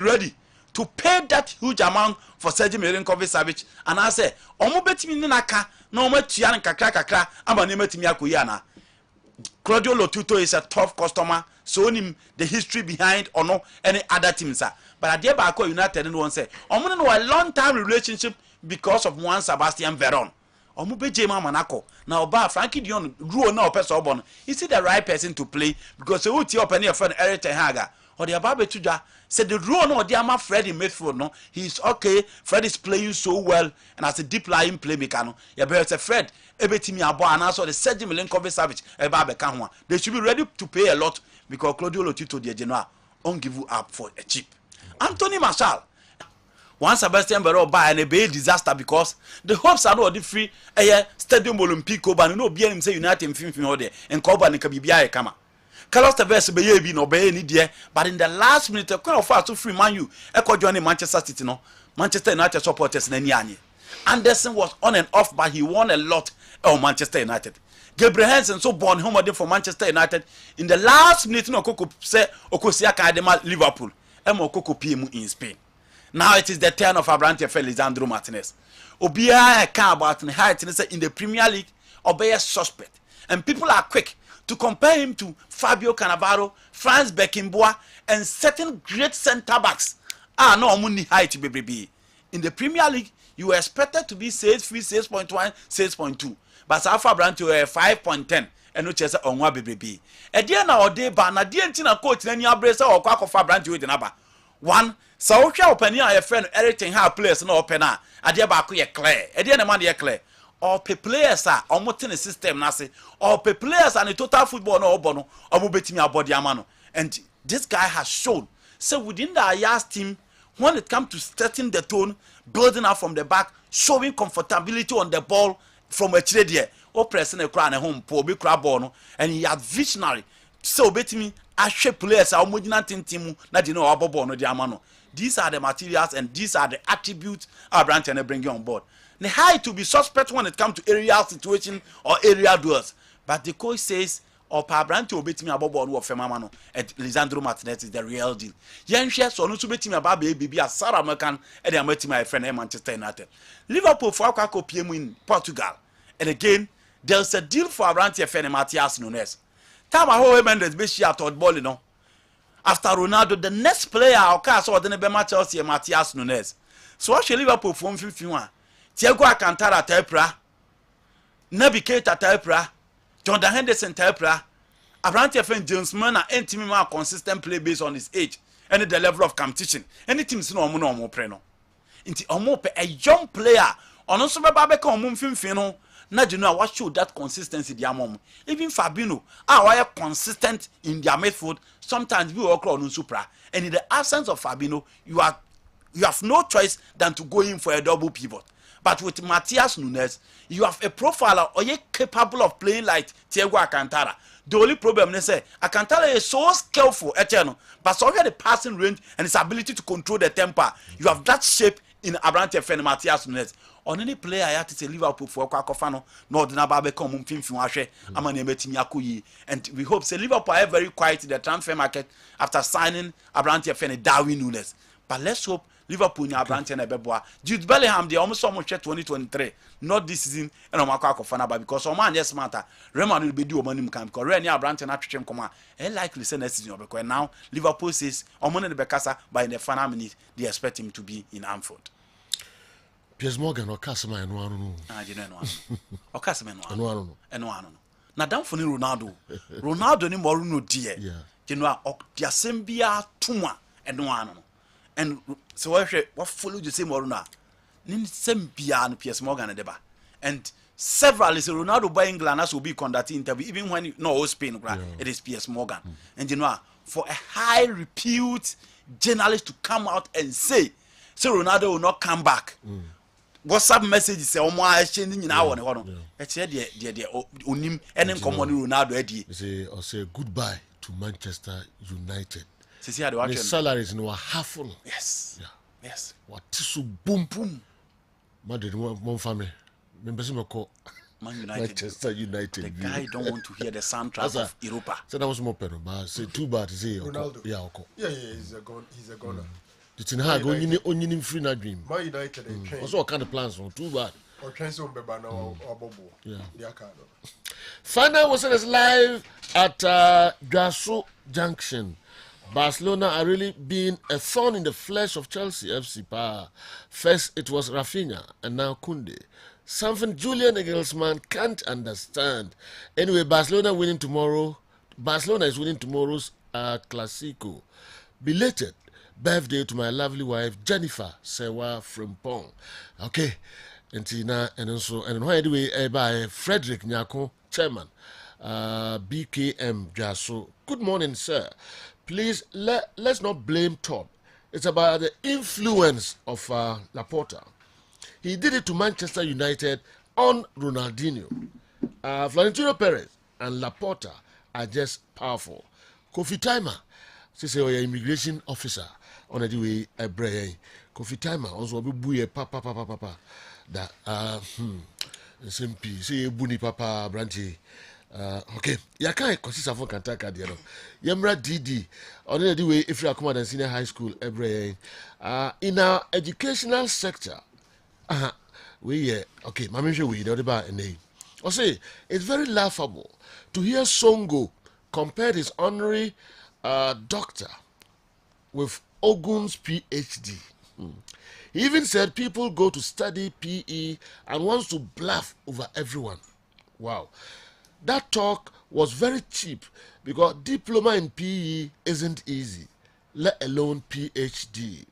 ready to pay that huge amount for Sergio Milinkovic-Savic, and I say, Omo betimi ni naka na omo tua n kakra ama na metimi akoyi ana. Claudio Lotuto is a tough customer, so him the history behind or no any other teams are. But at the back United and one say, Omo no a long time relationship because of Juan Sebastian Veron. Omo be Jema Monaco. Now ba Frankie Dion rule na opesa obon. Is he the right person to play? Because the uti open your friend Eric Ten Hag or the Ababe Tuja said the rule no the ama Fred in midfield no. He's okay. Fred is playing so well and as a deep lying playmaker no. Yeah, but it's a Fred. Ebetimi abo and also the Sergio Milinkovic-Savic Ebabe Kanwa. They should be ready to pay a lot because Claudio Lotito the general won't give you up for a cheap. Anthony Marshall. One Sebastian Veron buy and a big disaster because the hopes are not free Stadium Olympico but no be him say United in 15 order and cover and Kabibia Kama. Carlos Tevez be no be any dear, but in the last minute, a kind of fast to free man you echo joining Manchester City no Manchester United supporters in any. Anderson was on and off, but he won a lot of Manchester United. Gabriel Henson so born home for Manchester United in the last minute no Coco say Okosia Kadema Liverpool. Emo Coco PM in Spain. Now it is the turn of Abrante Felizandro Martinez. Obia can about height in the Premier League obey a suspect. And people are quick to compare him to Fabio Cannavaro, Franz Beckenbauer, and certain great centre-backs. No money height baby. In the Premier League, you were expected to be 6.1, 6.2. But Alpha Brand to 5.10 and no chess on one baby. A dear now day, but na dear Tina coach, then your bracer or quack of Brand to the number. One, so shall open your friend everything how players no opener. A dear Baku clear, a dear man clear. Or pay players are almost in the system, Nasi, or pay players and the total football no bono, or mobeti me body amano. And this guy has shown. So within the Ayas team, when it comes to setting the tone, building up from the back, showing comfortability on the ball from a trade or pressing a crown at home, poor big crab bono, and he had visionary. So bet me, I shape players are mujinatin timu, not you know abobono diamano. These are the materials and these are the attributes our branch and bring you on board. The high to be suspect when it comes to area situation or area duels. But the coach says, or Pabran to obey me about one of Femamano and Lisandro Martinez is the real deal. Young shares or no to bet me about baby as Sarah Mercan and I met my friend Manchester United. Liverpool for Kako PM in Portugal. And again, there's a deal for Abrante Fene Matias Nunes. Time a whole Mendes be she out ball, you know. After Ronaldo, the next player or cast or the Nebema Chelsea Matias Nunes. So what should Liverpool from 51? Thiago Alcantara Tepra, Naby Keita Tepra, Jordan Henderson Tepra, Abrante Fene James Manna and team more consistent play based on his age and the level of competition. Any teams no more preno. Inti omo a young player on also Babeka on Mumfino. Now you know what show that consistency their mom. Even Fabinho are consistent in their midfield. Sometimes we walk on Supra. And in the absence of Fabinho, you have no choice than to go in for a double pivot. But with Matias Nunes, you have a profiler or you capable of playing like Thiago Alcantara. The only problem is Alcantara is so skillful, but so the passing range and his ability to control the temper. You have that shape in Abrante Fene Matias Nunes. On any player I have to say Liverpool for Kwakofano, no the Nababe come and we hope say Liverpool are very quiet in the transfer market after signing Abrante Fene Darwin Nunes. But let's hope Liverpool ni Abrante na beboa. Jude Bellingham they almost almost 2023, not this season and Kwakofana because man yes matter. Reman will be do money can because Rene Abrante na twetwem koma. Likely say next season because now Liverpool says Omone the Bekasa by in the final minute they expect him to be in Anfield. Piers Morgan or Casama and one. You know, or Casama and one. Now, down for Ronaldo. Ronaldo ni more no dear. You know, the Assembia Tuma and one. And so what followed you say Moruna? Nin Sembia and Piers Morgan and Deba. And several is Ronaldo by England as will be conducting interview, even when you know Spain, it is Piers Morgan. And you know, for a high repute journalist to come out and say, so Ronaldo will not come back. WhatsApp message say omo a changing in our one. It's the onim and common Ronaldo Eddie. Say goodbye to Manchester United. The salaries no half. Yes. Yeah. Yes. What so boom boom. Madrid one family. Members call Man United. Manchester United. The guy don't want to hear the soundtrack of Europa. So that was more pen, but say too bad to say Ronaldo. Yeah, okay. Yeah, he's a goner. It's in her going in free na dream. Man United train. Also, what kind of plans on too bad. Or train some beba now or bobo. Yeah. Their card. Final was live at Grasso Junction. Barcelona are really being a thorn in the flesh of Chelsea FC. First it was Rafinha and now Kunde. Something Julian Nagelsmann can't understand. Anyway, Barcelona is winning tomorrow's Clasico. Belated birthday to my lovely wife Jennifer Sewa Frimpong. Okay, and also anyway by Frederick Nyako, chairman, BKM Jaso. Good morning, sir. Please let's not blame Todd. It's about the influence of Laporta. He did it to Manchester United on Ronaldinho. Florentino Perez and Laporta are just powerful. Kofi Timer, say immigration officer on the way a brain. Kofi Timer also be buye papa that SMP say buni papa branche. Okay, ya kai kosi safon kantaka dia no. Yemra DD on the way if you are come senior high school every in our educational sector. Okay, mami show we the ba and I say it's very laughable to hear Songo compared his honorary doctor with Ogun's PhD. He even said people go to study PE and wants to bluff over everyone. Wow. That talk was very cheap because diploma in PE isn't easy, let alone PhD.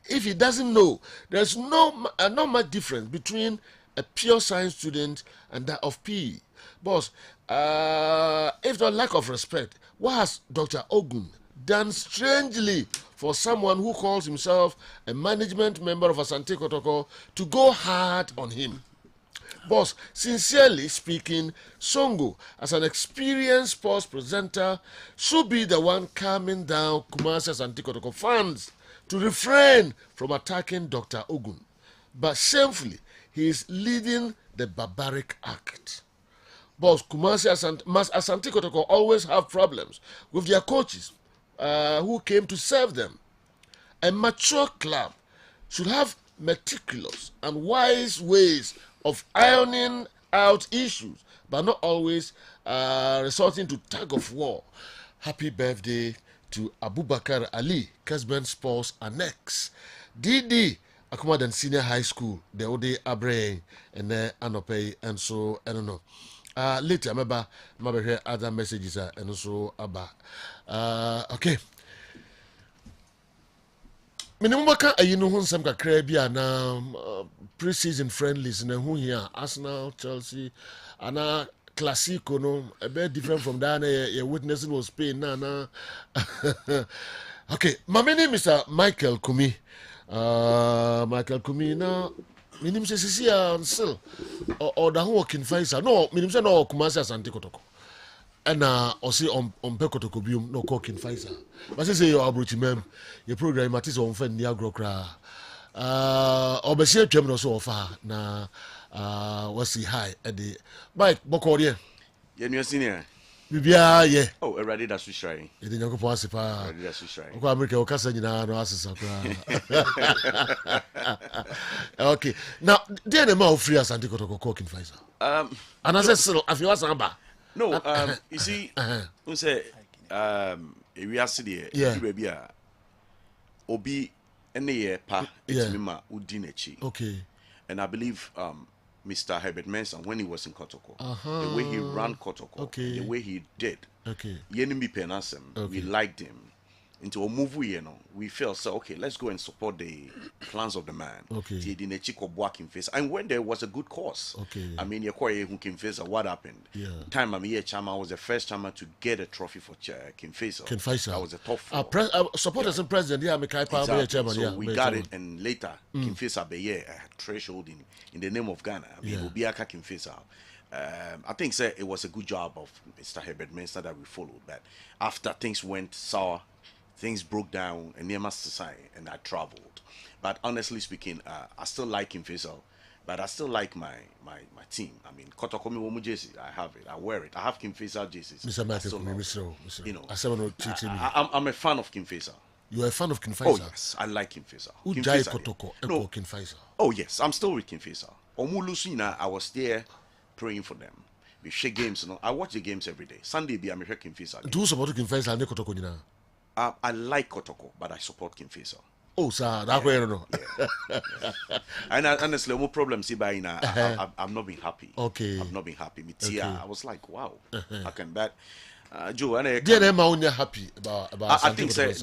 If he doesn't know, there's not much difference between a pure science student and that of PE. Boss, if not lack of respect, what has Dr. Ogun done strangely for someone who calls himself a management member of Asante Kotoko to go hard on him? Boss, sincerely speaking, Songo, as an experienced sports presenter, should be the one calming down Kumasi Asante Kotoko fans to refrain from attacking Dr. Ogun. But shamefully, he is leading the barbaric act. Boss, Kumasi Asante Kotoko always have problems with their coaches who came to serve them. A mature club should have meticulous and wise ways of ironing out issues, but not always resorting to tug of war. Happy birthday to Abubakar Ali, Kessben Sports Annex. DD, Akumadan Senior High School, the Ode Abre, and Anope, and so, I don't know. Later, I remember hear other messages, and also Abba. Okay. Minimumaka, you know, some Caribbean pre-season friendlies in who here Arsenal, Chelsea, and Clasico, no, a bit different from that. You're witnessing was Spain now. Okay, my name is Michael Kumi. Michael Kumi now. My name is Cecilia Ansel or the whole working face. No, my name is no Kumasi Asante Kotoko. And also on Pekotoko Bium no cooking Pfizer. But say you are abroaching mem, your program is on Fen Niagara. Obesia German also offer na what's the high at the Mike Bokodia. You're senior. Bibia, yeah. Oh, already that's trying. You didn't go for Sipa. Already that's trying. America, Ocasina, no asses. Okay. Now, then the more free as Anticoto cooking Pfizer. And I said, if you ask Amba. No, you see, we say, we are sitting here, baby, Obi, any pa, it's Mima, Udinechi. Okay. And I believe, Mr. Herbert Manson, when he was in Kotoko, the way he ran Kotoko, the way he did, Yenimi Penasem, we liked him. Into a movie, you know, we felt so okay. Let's go and support the plans of the man. Okay. And when there was a good cause, I mean, who came face. What happened? Yeah. Time I'm here, Chama was the first Chama to get a trophy for Kim Faisal. That was a tough. Supporters and president, Exactly. So we got it, and later Kim Faisal be a threshold in the name of Ghana. I mean, Obiaka Kim Faisal. I think it was a good job of Mr. Herbert Mensa that we followed. But after things went sour, things broke down and near Master Sign, and I traveled. But honestly speaking, I still like Kim Faisal, but I still like my team. I mean, Kotokomi Womu jersey, I have it, I wear it. I have Kim Faisal jerseys. Mr. Matthew, you know, I'm a fan of Kim Faisal. You are a fan of King Oh Faisal? yes, I like King Faisal. Who King died Faisal, Kotoko? No. King Faisal. Oh yes, I'm still with King Faisal. Omulusina, I was there praying for them. We share games, I watch the games every day. Sunday be I'm a King Faisal. Do you support King Faisal and Kotoko nina? I like Kotoko, but I support King Faisal. Oh, sir, that way I don't know. And honestly, no problem. See, by I've not been happy. Okay. I've not been happy. I was like, wow, how can that? Joe, and Dear Emma, when you're happy about I think I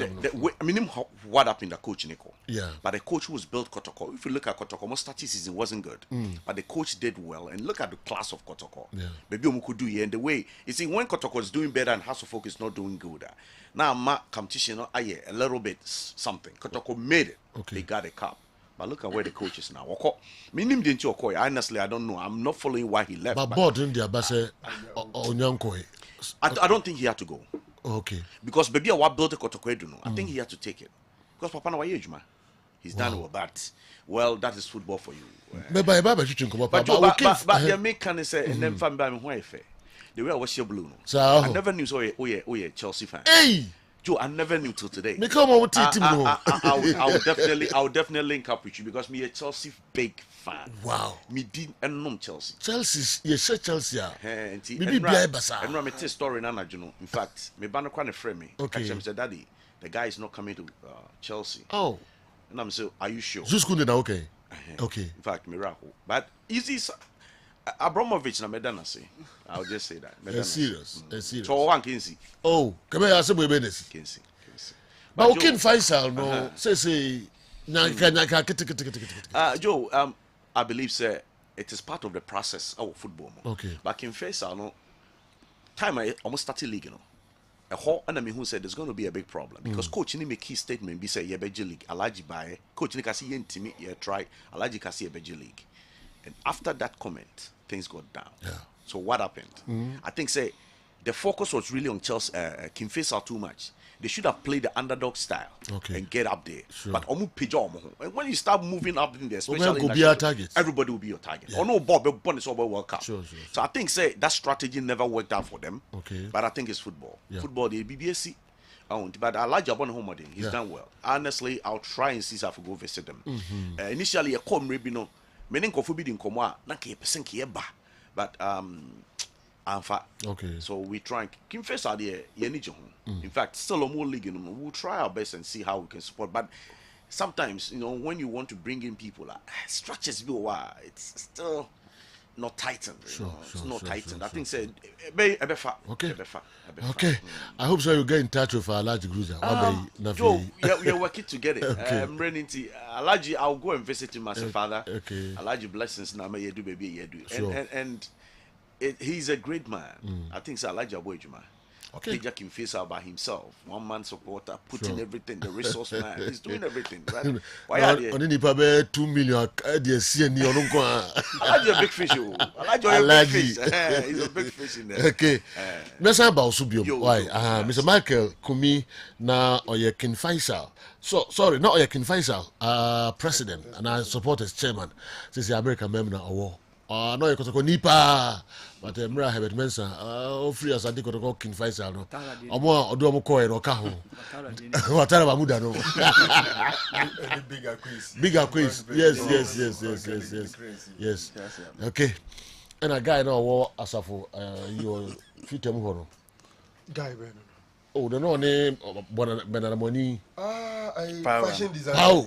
mean what happened the coach Nico. Yeah. But the coach who was built Kotoko, if you look at Kotoko, most start season wasn't good. But the coach did well, and look at the class of Kotoko. Yeah. Maybe we could do it, and the way you see when Kotoko is doing better and House of Folk is not doing good. Now competition, a little bit something. Kotoko made it. Okay. They got a cup. But look at where the coach is now. Honestly, I don't know. I'm not following why he left. But board in the Abase Onyanko. I don't think he had to go. Okay. Because baby, what built the Kotoko, I think he had to take it. Because Papa no age, man. He's done with that. Well, that is football for you. But the main can say, and then fan by me, the way I was your blue. I never knew so. Oh yeah, Chelsea fan. Hey, Joe, I never knew till today. me come on with team. I would definitely link up with you because me a Chelsea big fan. Wow. Me did and nom Chelsea. Chelsea, you say Chelsea. Maybe be basa. And me tell story na you know. In fact, me ban no friend me. Okay. Actually, said, Daddy, the guy is not coming to Chelsea. Oh. And I'm saying, are you sure? Zuskuni na okay. Okay. In fact, miracle. But easy. Abramovich na medana say. I'll just say that. It's serious. It's serious. So one can see. Oh, come here. I say we business. Can see. But King Faisal no say nyaka. Joe, I believe sir, it is part of the process of football. Okay. But King Faisal no time I almost started league a whole enemy who said there's going to be a big problem because coach ni make key statement be say ye beji league alaji buy coach ni kasi yentimi ye try alaji kasi ye beji league. And after that comment, things got down. Yeah. So what happened? I think say the focus was really on Chelsea, King Faisal too much. They should have played the underdog style and get up there. Sure. But and when you start moving up in there, especially everybody will be your target. Or no, Bob, is over World Cup. Sure. So I think say that strategy never worked out for them. Okay. But I think it's football. Yeah. Football, the BBSC. But I like Jabon home. He's done well. Honestly, I'll try and see if I can go visit them. Initially, a call maybe no. Meaning forbidden komwa na ke person ke ba. But okay. So we try King Faisal there in fact still a more league we'll try our best and see how we can support, but sometimes when you want to bring in people structures it's still not tightened. It's not tightened. I think said okay. I hope so you get in touch with our large cruiser. Joe, we're working together. Okay. I'm running to Alaji. I'll go and visit him as a father. Okay. Alaji blessings na me yedu baby yedu. Sure. And he's a great man. I think it's Alaji Aboyjuma. Okay. King Faisal by himself, 1 man supporter, putting everything, the resource man, he's doing everything, right? Why are they? Only probably 2 million. Alaji a big fish. Alaji a big fish. He's a big fish in there. Okay. Let's about Subium. Why? Mr. Michael Kumi na Oye King Faisal. So sorry, not Oye King Faisal, president, and I support as chairman. Since the American member award. No, you could nipa, but Mra Herbert Mensa, free as I did go King Faisal. No, or do a coin or cajo. What are Bamuda? No, bigger quiz. Yes. Okay. And a guy no war as for your future mono. Guy, oh, the no name Benamoni. Fashion designer. How?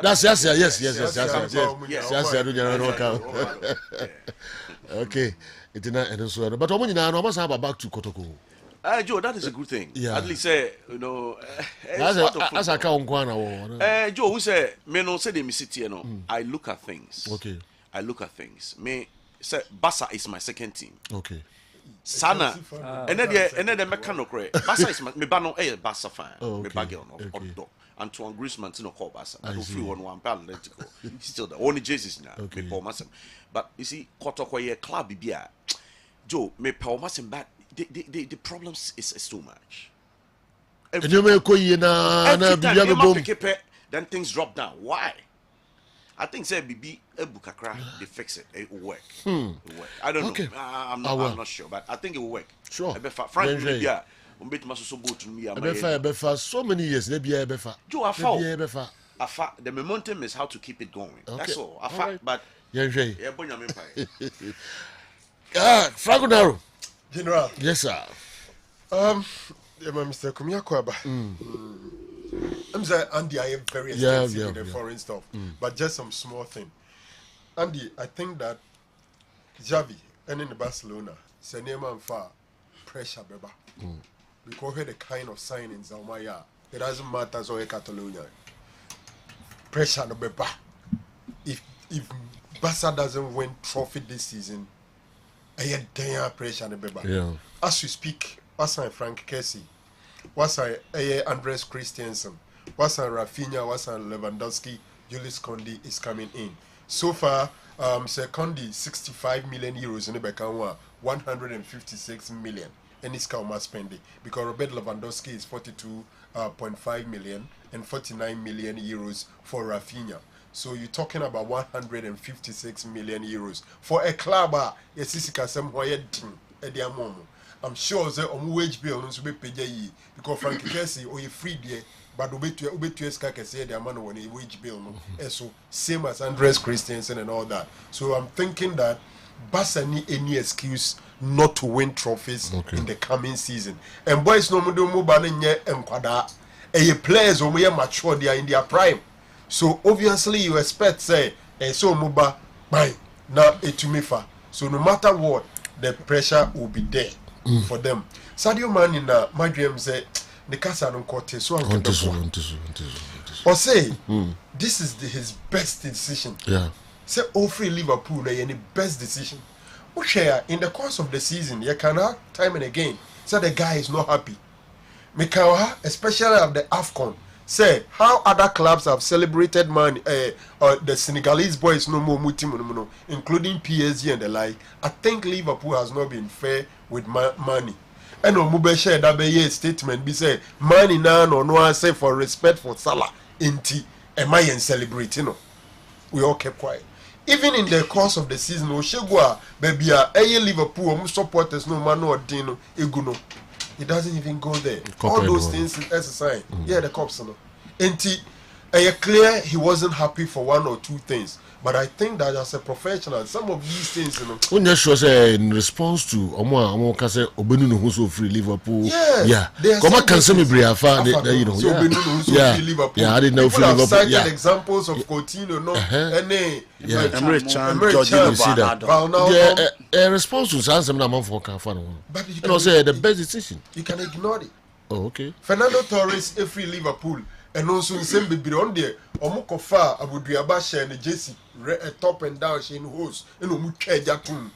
That's yes. Okay. It's not and so but when you know back to Kotoko. Joe, that is a good thing. Yeah. At least say, as I count one. Joe, who say me no say me sit here no. I look at things. Okay. I look at things. Me say Basa is my second team. Okay. Sana and then the mechanic Basa is me ba no Basa fan. Me bagel no. Antoine Griezmann no call Basa. I don't feel one pound Atletico. Still the only Jesus now. Me Paul Massam. But you see Kotoko ye club bibia. Joe, me Paul Massam but the problems is too much. Every time then things drop down. Why? I think say BB Ebukakra they fix it. It will work. It will work. I don't know. I'm not sure, but I think it will work. Sure. Frankly, umbet maso boat me Befa so many years they be befa. Joe afa. Afa the momentum is how to keep it going. Okay. That's all. Afa right. But yeah, bonya me pai. Fragonaro. General. Yes, sir. Yeah, Mr. Kumiakwaba. I'm saying, Andy, I am very expensive with the foreign stuff, but just some small thing. Andy, I think that Javi and in the Barcelona, Senema and Far pressure, beba. Because of the kind of signings on my yard, it doesn't matter so Catalonia. Pressure no beba. If Barca doesn't win trophy this season, I had damn pressure no beba. Yeah. As we speak, what's on Frank Kessben, what's on Andres Christensen, what's on Rafinha, what's on Lewandowski, Julius Kondi is coming in. So far, Sir Kondi 65 million euros in the Bekanwa, 156 million. And it's Kauma spending because Robert Lewandowski is 42.5 million and 49 million euros for Rafinha. So you're talking about 156 million euros for a club. I'm sure the wage bill no be paid because Frank Kessy or you free there, but obey say the amount of wage bill no. So same as Andres Christensen and all that. So I'm thinking that Barca need any excuse not to win trophies in the coming season. And boys no do mobile and kwada. Players who are mature, they are in their prime. So obviously you expect say so mobile bye now etumifa. So no matter what, the pressure will be there for them. Sadio Mane in my dream say the casa don't cut so or say this is his best decision. Yeah. Say free Liverpool any best decision. Okay, in the course of the season, you can have time and again say the guy is not happy. Mikawa, especially of the AFCON, say how other clubs have celebrated the Senegalese boys no more mutim, including PSG and the like. I think Liverpool has not been fair with money. And no mube share that be statement be say money now no say for respect for Salah inti am I celebrating no. We all kept quiet. Even in the course of the season, Oshegua, baby, Liverpool, supporters, no man, no Dino, Eguno. It doesn't even go there. All those things as a sign. Yeah, the cops, no. And clear he wasn't happy for one or two things. But I think that as a professional, some of these things, when you show say in response to Omo Kase Obenu who's so free Liverpool, come on, cancel me Briafa, you know, Liverpool. Yeah, I didn't know free Liverpool. Cited examples of Coutinho, no, Emre Can, Jorginho, a response to some amount for Kafano. But you can say the best decision. You can ignore it. Oh, okay. Fernando Torres, a free Liverpool. And also in same baby on there, Omukofa, Abuduabasha and the Jesse, top and down, she in hose, and Omuke Jatun.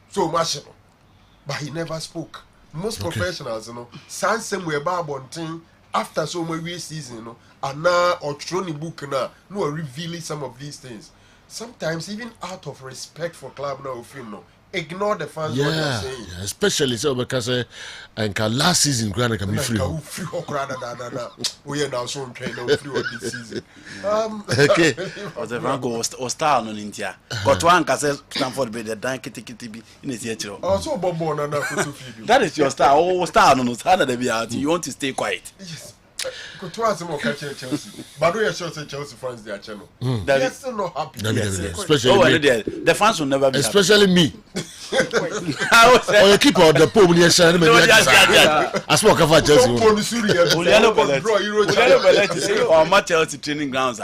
So much, but he never spoke. Most professionals, Sansem were Barbon after so many season, and now or Trony book now, no revealing some of these things. Sometimes even out of respect for club now, film ignore the fans what they're saying. Yeah, especially so because last season Grana can be free. We are now so trained on free this season. Okay. Or the Franco or star on India. But one can say Stanford be the Dan Kitty in his theatre. Also, Bobo and that is your star. Oh, star on the you want to stay quiet. Yes. Go to us more catching Chelsea. But we are sure Chelsea fans their channel. They're still not happy. Especially the fans will never be especially happy. Me. Or you keep out the poem near Shannon. I spoke about Chelsea. Or my Chelsea training grounds.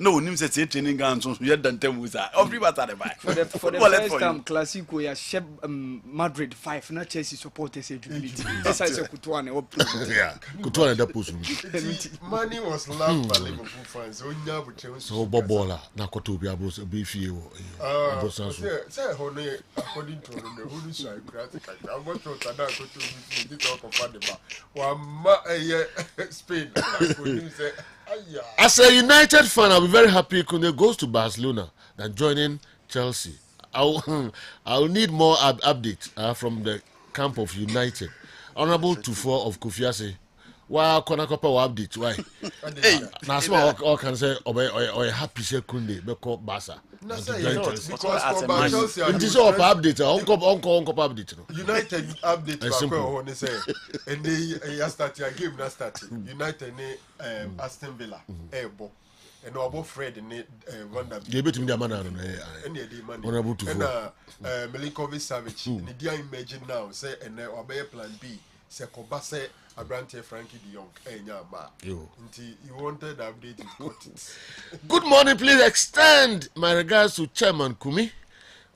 No, Nim says training grounds. You had done them with that. Everybody at the back. For the first time, Classico, we are Madrid 5, not Chelsea supporters. This is a Kutuane. Yeah, Kutuane that push me. Money was loved by Liverpool fans. So now we Chelsea. So Bobola, Nakoto, be few. Say, according to the who is I'm not sure that I go to talk about the bar. One Spain. As a United fan, I'll be very happy Kunde goes to Barcelona than joining Chelsea. I'll need more updates from the camp of United. Honorable Tufo of Kufiase Wa kona kopa wa update why? Na so all can say or happy say Kunde be call Basa. No, And say to join not, Chelsea. because As a for man. Chelsea, It is all update. Uncle update. No. United update It's simple. when they say and they start your game not starting. United Aston Villa airbo and about Fred and Wonder They bet me the man and the money Honorable to and Milinkovic Savic and the dear imagine now say and obey plan B say Kobase Abrante Frankie de Jong Yo. you wanted the update you got it. Good morning, please extend my regards to Chairman Kumi.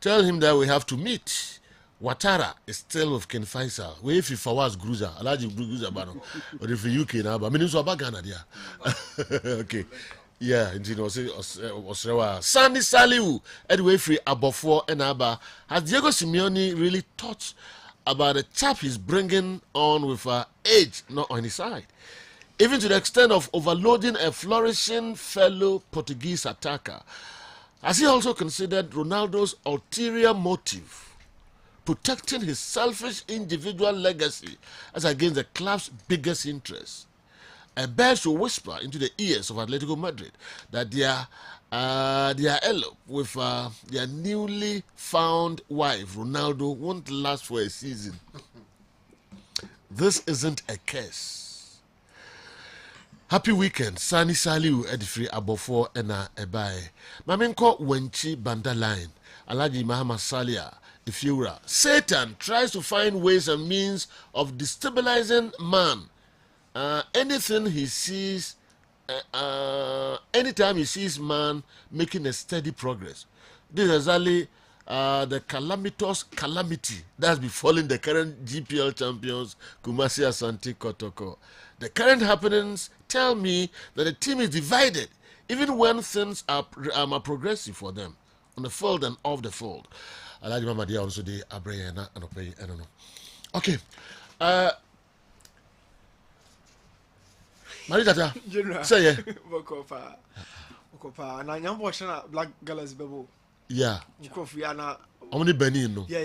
Tell him that we have to meet. Watara is still with Ken Faisal. We if Fawaz Gruza, Alaji Gruza Bano, or if UK now, but meaning so about Ghana there. Okay. Yeah, you know, Sandy Saliu, anyway, free above 4 and Abba. Has Diego Simeone really thought about the chap he's bringing on with age not on his side? Even to the extent of overloading a flourishing fellow Portuguese attacker. Has he also considered Ronaldo's ulterior motive, protecting his selfish individual legacy as against the club's biggest interest? A bear should whisper into the ears of Atletico Madrid that their elope with their newly found wife, Ronaldo, won't last for a season. This isn't a curse. Happy weekend, Sani Saliu Edifri Abofo Ena Ebae. Maminko Wenchi Bandaline, Alaji Mahama Salia, Ifura. Satan tries to find ways and means of destabilizing man. Anything he sees, anytime he sees man making a steady progress. This is exactly the calamitous calamity that's befalling the current GPL champions, Kumasi Asante Kotoko. The current happenings tell me that the team is divided, even when things are progressive for them, on the field and off the field. Alaji Mama Dia also the Abrayana and Opay, I don't know. Okay. Maritata, say yeah. Na nyam watching Black Galas Bebo. Yeah. Kofiana. How many Benin? No. Yeah.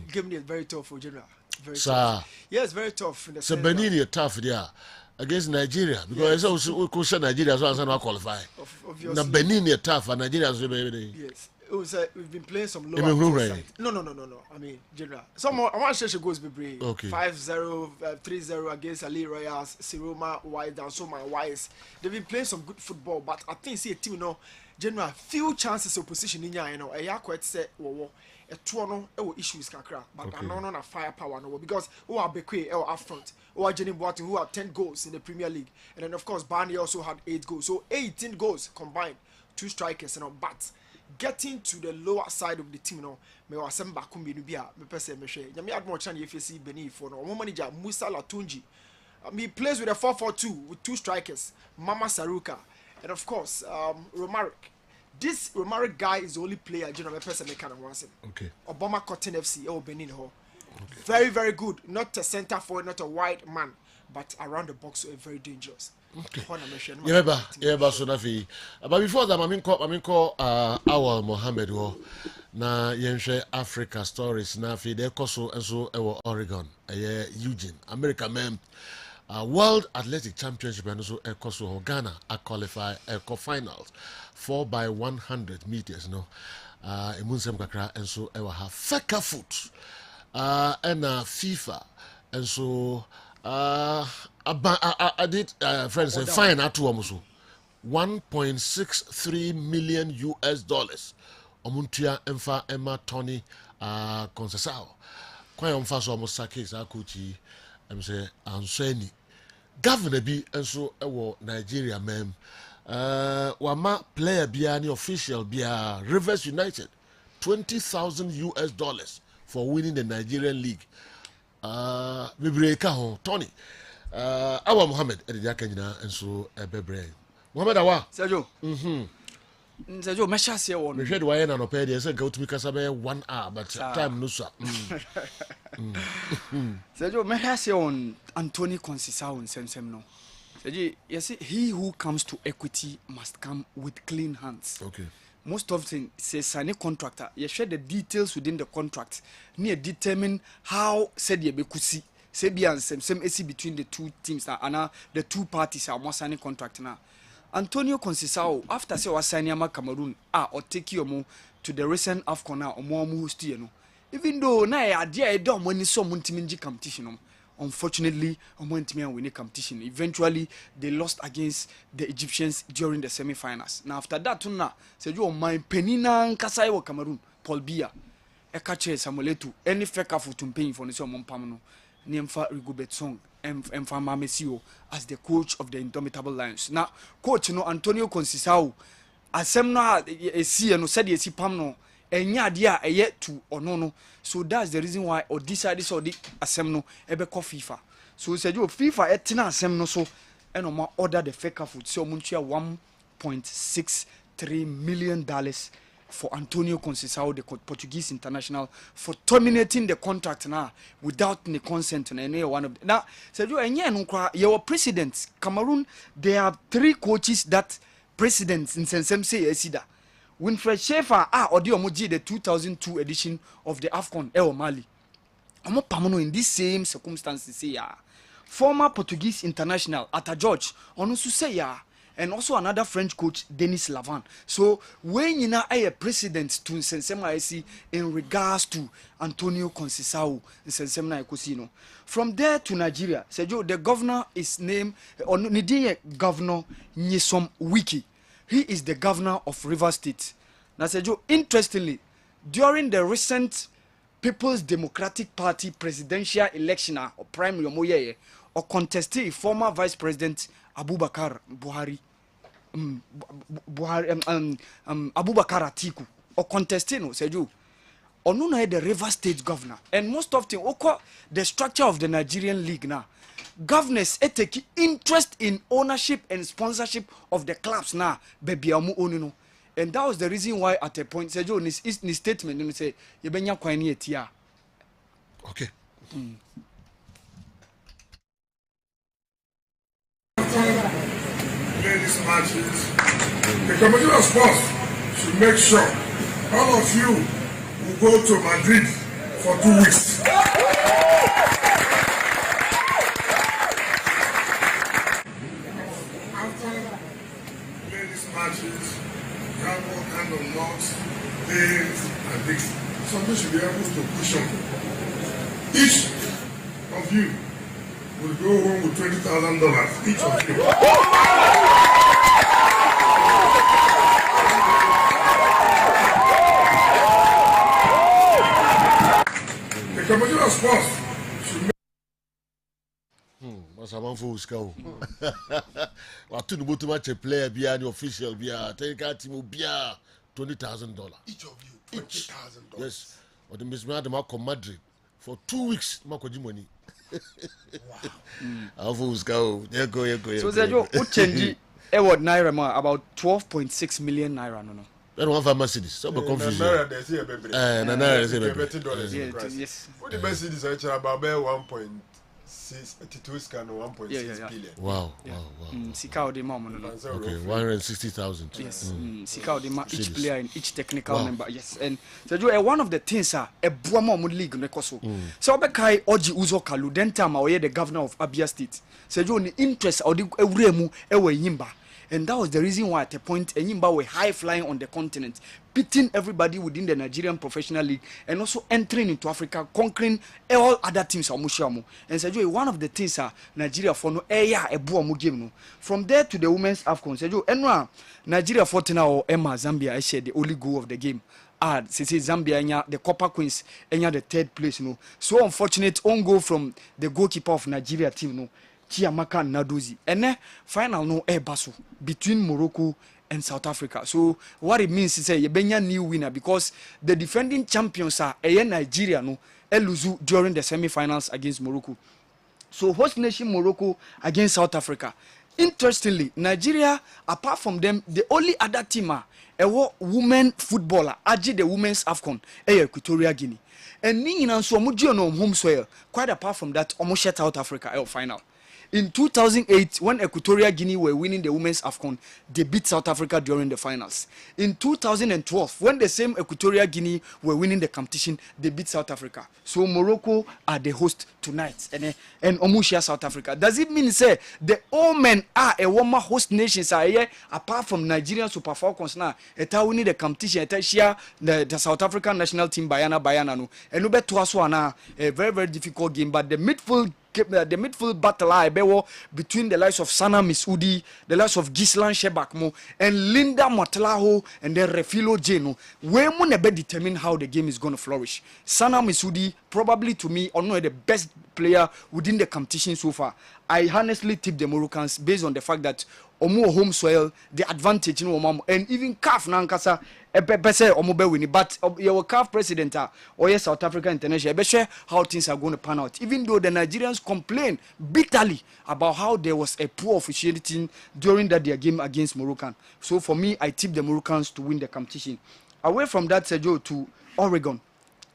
Game is very tough for General. Very Sir. tough. Yeah, it's very tough in the So sense Benin that- is tough there against Nigeria because it's also we Nigeria so not qualify. Obviously. Now Benin is tough and Nigeria so baby. Yes. It was we've been playing some lower. Even side. right. No. I mean, General. Some I want to share goals be brave. Okay. 5-0, 3-0 against Ali Royals, Siroma, Wise, and so my Wise. They've been playing some good football, but I think see a team, General, few chances of position in here, a quite set a two issues kakra, but Okay. I'm not on a firepower because who are Bekwe or up front, or Jenny Boateng who have 10 goals in the Premier League, and then of course Barney also had 8 goals, so 18 goals combined, 2 strikers, but getting to the lower side of the team, me was some bakumbi nubia, me pese me share. Yami had more chance if you see Benin for no one manager Musa Latunji. He plays with a 4-4-2 with 2 strikers, Mama Saruka, and of course Romaric. This Romaric guy is the only player General me pese me can once. Okay. Obama Cotton FC or Benin ho. Very very good. Not a center forward, not a wide man, but around the box so very dangerous. Okay. Yeah, Yeah, so na fi. But before that, I call Awal Mohammed wo na yenhwe Africa stories na fi de koso enso ewo Oregon, Eugene, America mem. World Athletic Championship and also koso Ghana qualify finals 4x100 meters emunsem kakra enso ewo ha feka foot and FIFA and so I did friends say fine at almost $1.63 million omuntia emfa Emma Tony Concesao kwa yomfa so almost sakes akuchi say answeni governor bi enso ewo Nigeria mem wama player bia ni official bia Rivers United $20,000 for winning the Nigerian league. Bibreka ho Tony Awa Mohammed edika nyina enso ebebre Mohammed Awa Sergio. Sergio mesha se won. me hwede waye na no pede say go to me kasa be 1 hour but time no so Sergio mesha se on Anthony Conceição sensem no. Sergio, you see he who comes to equity must come with clean hands. okay Most often say sign a contractor you share the details within the contract near determine how said you be kusi Sebian same AC between the two teams and the two parties are more signing contract now. Antonio Conceição after say was signing ama Cameroon or take you to the recent AFCON now or more host you know. Even though na idea I don't when so muntiminji competition. Unfortunately, went to win a competition. Eventually, they lost against the Egyptians during the semi-finals. Now after that, said you my penina Kasai or Cameroon, Paul Biya, a catcher Samueletu, any feka for Tumping for the Somon Pamano, Niemfa Rigobert Song, and Fama Messio as the coach of the Indomitable Lions. Now, coach no Antonio Conceição, as Semna a see and said yes, Pamno. Enya dia yet to or no. So that's the reason why or decided so the assembly ebe call FIFA. So said you FIFA etina assembly so and more order the fake food so munchia $1.63 million for Antonio Conceição, the Portuguese international, for terminating the contract now without the consent on any one of them. Now said you enya your president Cameroon, there are 3 coaches that presidents in Sensem say esida. Winfred Schaefer odi omoji the 2002 edition of the AFCON Mali. Omo pamono in these same circumstances say ya. Former Portuguese international Ata George onusu say ya, and also another French coach Denis Lavan. So when you know a president to Nsensema IC in regards to Antonio Conceição Nsensema Ekosino. From there to Nigeria, Sergio, the governor is named Governor Nyesom Wiki. He is the governor of Rivers State. Now, Sergio, interestingly, during the recent People's Democratic Party presidential election or primary or contested former Vice President Abubakar Buhari, Abubakar Atiku, or contesting, Sergio, Onuna the Rivers State governor. And most often, the structure of the Nigerian League now. Governors take interest in ownership and sponsorship of the clubs now, baby amu onino. And that was the reason why at a point, Sergio, in his statement, you say, you benya kwani etia. Okay. Ladies matches, the Committee of Sports should make sure all of you will go to Madrid for 2 weeks. Matches, have all kind of knocks, pains, and things. Something should be able to push on. Each of you will go home with $20,000. Each of you. The Committee of Sports should make. What's a man for Scout? What to the match a player behind the official beer, take out him beer $20,000. Each of you, $20,000. Yes. Or the Miss Madam come Madrid for 2 weeks. Marco money. Wow. How for Scout? There go. So Sergio, what change? Award naira about 12.6 million naira no. Then one for Mercedes. So be confused. Naira they say baby. Naira they say baby. $20. Yes. What the Mercedes actually about 1.6 can 1.6 billion. Wow. Sika o de ma mo no. Okay, 160,000. Yes. Sika o de ma each player and each technical member. Yes. And so one of the things a boama mo league no koso. So obekai Oji Uzo Kalu then time we the governor of Abia State. So you ni interest or the ewure mu ewe Yimba. And that was the reason why at a point Enyimba were high flying on the continent, beating everybody within the Nigerian Professional League and also entering into Africa, conquering all other teams. And so one of the things Nigeria for no game. From there to the women's AFCON, Nigeria for now Emma Zambia I shared the only goal of the game. Zambia the Copper Queens the 3rd place. So unfortunate own goal from the goalkeeper of Nigeria team. Chiamaka Nadozi. And then final no basu between Morocco and South Africa. So what it means is say you benya new winner because the defending champions are Nigeria no eluzu during the semi-finals against Morocco. So host nation Morocco against South Africa. Interestingly, Nigeria apart from them the only other team a women footballer agi the women's AFCON Equatorial Guinea. And ni so omo no home soil quite apart from that almost shut South Africa final. In 2008, when Equatorial Guinea were winning the Women's AFCON, they beat South Africa during the finals. In 2012, when the same Equatorial Guinea were winning the competition, they beat South Africa. So Morocco are the host tonight, and Omushia South Africa. Does it mean say the Omen are a woman host nations are here apart from Nigerian Super Falcons now? Eta winning the competition, eta share the South African national team Bayana no. And no bet to us one a very difficult game, but the midfield battle between the likes of Sana Misudi, the likes of Gislan Shebakmo, and Linda Matlaho, and then Refilo Jeno. We will never determine how the game is going to flourish. Sana Misudi, probably to me, or the best player within the competition so far. I honestly tip the Moroccans based on the fact that Omo home soil, the advantage in Omam, and even CAF Nankasa, pese Omo be winning. But your CAF president or South Africa International, be sure how things are going to pan out. Even though the Nigerians complain bitterly about how there was a poor officiating during that their game against Moroccan. So for me, I tip the Moroccans to win the competition. Away from that, Sergio, to Oregon.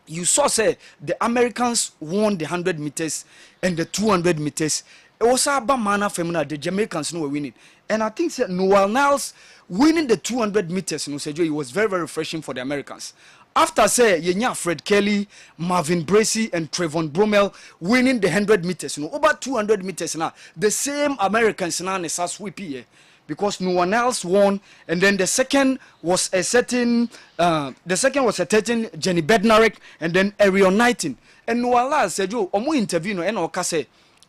You saw, say, the Americans won the 100 meters and the 200 meters. It was a manner femina, the Jamaicans were winning. And I think Noel Niles winning the 200 meters, it was very, very refreshing for the Americans. After, say, Fred Kelly, Marvin Bracey, and Trevon Bromell winning the 100 meters, over 200 meters now, the same Americans now as a sweep here. Because no one else won, and then the second was a certain Jenny Bednarek, and then Ariel Knighton. And no one else said, "Yo, omu interview no eno kase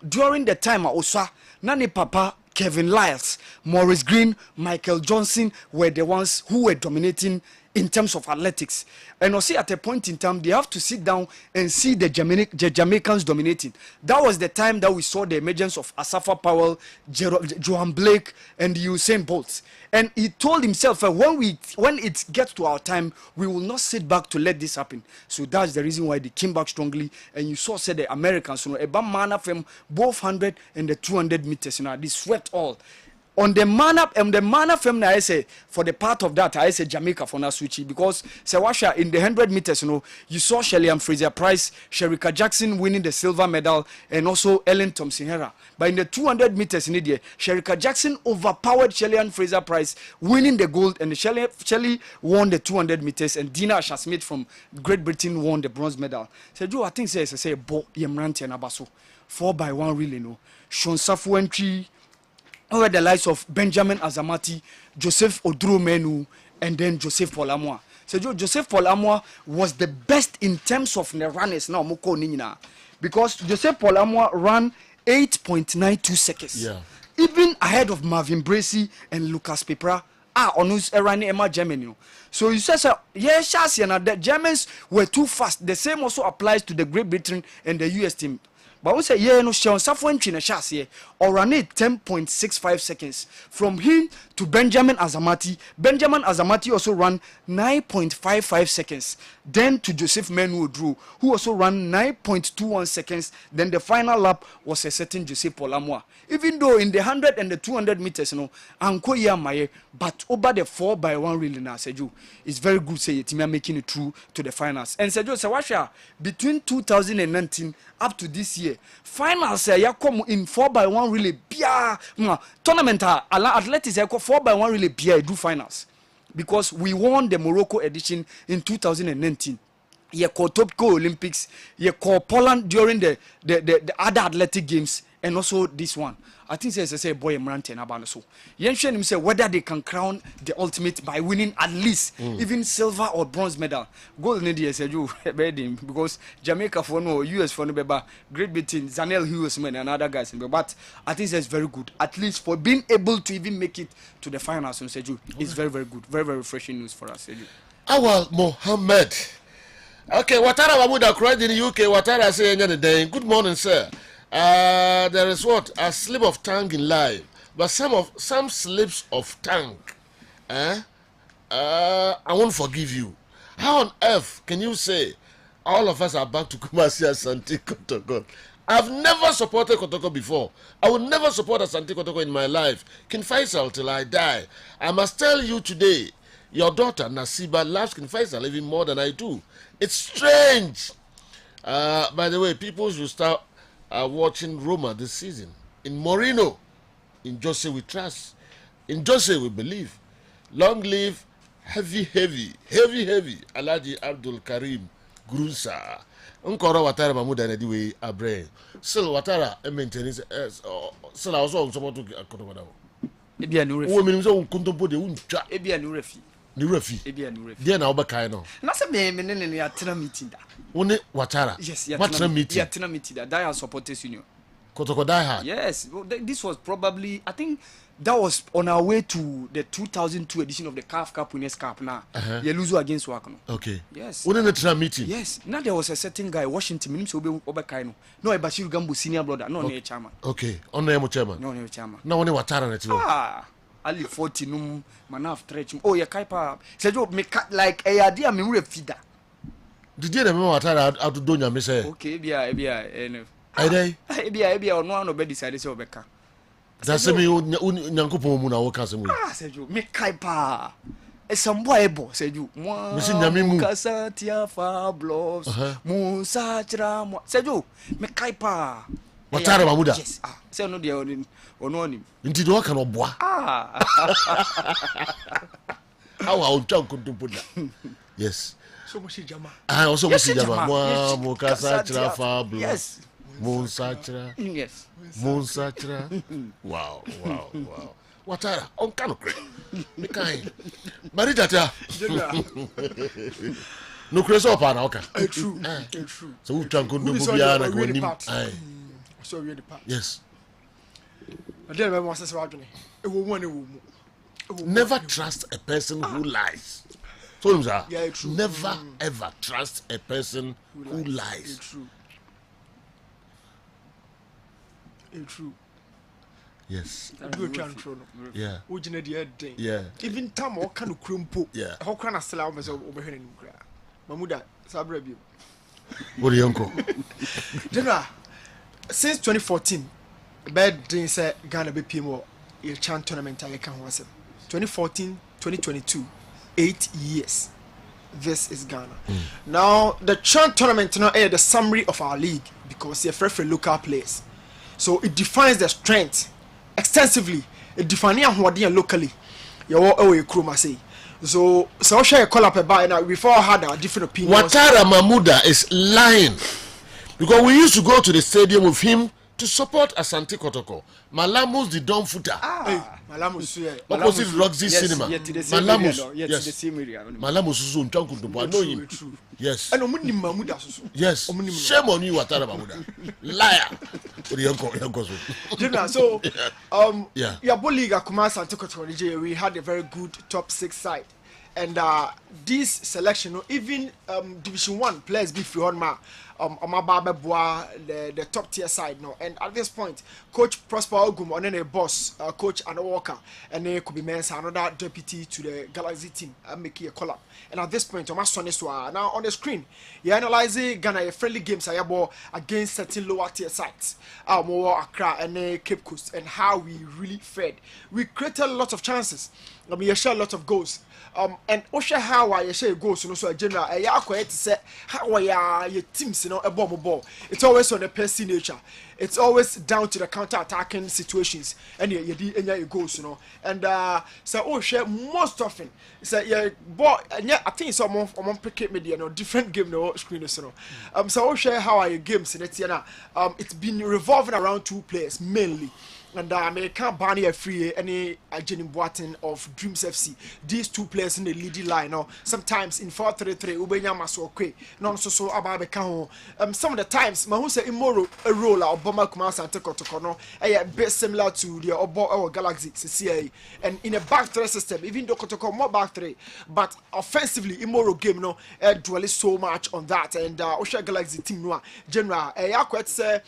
during the time Osa nani papa Kevin Lyles, Maurice Green, Michael Johnson were the ones who were dominating in terms of athletics. And also at a point in time, they have to sit down and see the Jamaicans dominating. That was the time that we saw the emergence of Asafa Powell, Johan Blake, and Usain Bolt. And he told himself, when it gets to our time, we will not sit back to let this happen. So that's the reason why they came back strongly. And you saw, said the Americans, a manner from both 100 and the 200 meters, they swept all. On the manner from I say for the part of that I say Jamaica for now switchy because Sewasha in the 100 meters you saw Shelly Fraser Price, Sherika Jackson winning the silver medal and also Ellen Thompson Hera. But in the 200 meters in India, Sherika Jackson overpowered Shelly Fraser Price winning the gold, and Shelly won the 200 meters and Dina Asha Smith from Great Britain won the bronze medal. So Joe I think say Bo Yemranti and Abaso 4x1 really Sean Safuentry over the likes of Benjamin Azamati, Joseph Oduro-Menu, and then Joseph Polamwa. So Joseph Polamwa was the best in terms of the runners now Moko Nina, because Joseph Polamwa ran 8.92 seconds, even ahead of Marvin Bracey and Lucas Pepra. On who's running Emma Germany. So you say, yes, the Germans were too fast. The same also applies to the Great Britain and the US team. But we say, Sean Safuentry in a chassis or run it 10.65 seconds. From him to Benjamin Azamati. Benjamin Azamati also ran 9.55 seconds. Then to Joseph Menu Drew, who also ran 9.21 seconds. Then the final lap was a certain Joseph Polamwa. Even though in the 100 and the 200 meters, Anko Yamaye, but over the 4x1 relay now, Seju, it's very good say it making it through to the finals. And Seju Sawasha, between 2019 up to this year, finals ya come in 4x1 relay bia tournament athletics ya 4x1 relay bia do finals, because we won the Morocco edition in 2019. You call Tokyo Olympics, you call Poland during the other athletic games, and also this one. I think there's a boy Mranti and Abano. So Yenshen himself whether they can crown the ultimate by winning at least even silver or bronze medal. Gold in India said you because Jamaica for no, US for no beba, Great Britain, Zanel Hughes and other guys. But I think that's very good. At least for being able to even make it to the finals on Seju. It's very, very good. Very, very refreshing news for us, Seju. Awal Mohammed. Okay, Watara Wamuda cried in the UK. Watara saying anything. Good morning, sir. There is a slip of tongue in life, but some slips of tongue, I won't forgive you. How on earth can you say all of us are back to Kumasi Asante Kotoko? I've never supported Kotoko before. I will never support Asante Kotoko in my life. King Faisal till I die. I must tell you today, your daughter Nasiba loves King Faisal even more than I do. It's strange. By the way, people should start watching Roma this season. In Moreno, in Jose we trust. In Jose we believe. Long live heavy Alhaji Abdul Karim Grunsa. Nkoro Watara Mamuda na diwe abre. Still Watara maintenance still also support to Kotomada. Ebia no refi. Wo minimzo unkuntompo de untwa. Ebia no refi. Ni refi. Ebia no refi. Dia na obekai no. Na se me ne ya tena meeting da. Wone Watara. Yes, ya tena meeting. Ya tena meeting da. Dia supporters union. Kotoko die hard. Yes, well, this was probably, I think that was on our way to the 2002 edition of the CAF Cup Winners' Cup now. You lose against Wakano. Okay. Yes. When in the meeting? Yes. Now there was a certain guy, Washington, no, a Bashir Gambo senior brother, no, okay. Chairman. Okay. On the chairman? No, chairman. No, one Watara. Ah, Ali 40 num, manaf stretch. Oh, yeah, Kaipa. Said you make like a idea, me feeder. Did you remember Watara out to Donya, Miss? Okay, yeah, Ebia or no one obey decided to Obeka. That's me, Yankupo Muna, Wakasamu. Ah, said you, make Kaipa. A some boy, said you, Casatia Fablos, Musachra, said you, make Kaipa. Watara Mamuda. Yes, say no, dear, or no name. Into the work of bois. Ah, how our junk could put that. Yes. So much Jama. I also yes, see Jama. Mukasachra Fablos. Yes. Moonsachra. Yes. Moonsachra. Wow. Watara, on cano crack. The kind. Maritata. No crazy upon our True. So who can go to Biana when him? So really part. Yes. I don't remember what's happening. It will one. Never trust a person who lies. So, yeah, true. Never ever trust a person who lies. True. True. Yes. Yeah. Yeah. Even time or kind of crumpo. Yeah. How can I sell out myself over here in Mamuda, Sabrabu? What do you uncle? General, since 2014, bad day said Ghana BPMO, your chant tournament I can was 2014, 2022, 8 years. This is Ghana. Now, the chant tournament now is the summary of our league because you're for local players. So it defines the strength extensively. It defines what they are locally. You're away Kruma say. So I'll share a call up about now. Before I had a different opinion. Watara Mamuda is lying because we used to go to the stadium with him to support Asante Kotoko. Malamus the Don Futa. Malamus, opposite Roxy Cinema. Malamus, yes. The same area. Malamus Susun Tanku. I know him. Yes. And Omuni Mamuda. Yes. Shame on you, Watara Mamuda. Liar. So, yeah. Yaboliga Kumasa and Tokotoro, we had a very good top 6 side. And this selection, even Division 1 players before the top tier side now. And at this point, Coach Prosper Ogum and then a boss, Coach Anna Walker, and then could be Mensa, another deputy to the Galaxy team, making a call up. And at this point, Thomas Soniswa now on the screen, you're analyzing Ghana friendly games against certain lower tier sides, more Accra and Cape Coast, and how we really fared. We created a lot of chances. We shared a lot of goals. And Osha how I share goals, so a general, a yakwa say how your teams, a ball. It's always on a person nature. It's always down to the counter-attacking situations, and you goals, And so Osha most often, so I think it's almost cricket media, different game, screen, so Osha how are your games, and it's been revolving around 2 players mainly. And I can't ban a free any Jenny Boatin of Dreams FC. These 2 players in the leading line. Sometimes in 4-3-3, Ubenya Masokwe, non so Ababekao. Some of the times, Mahusa Imoro a role or Bomber Kumasa and Tekotokono, a bit similar to the Obo Galaxy CCA. And in a back 3 system, even though Kotoko more back 3, but offensively, Imoro game dwelling so much on that. And Osha Galaxy team General, a quite say,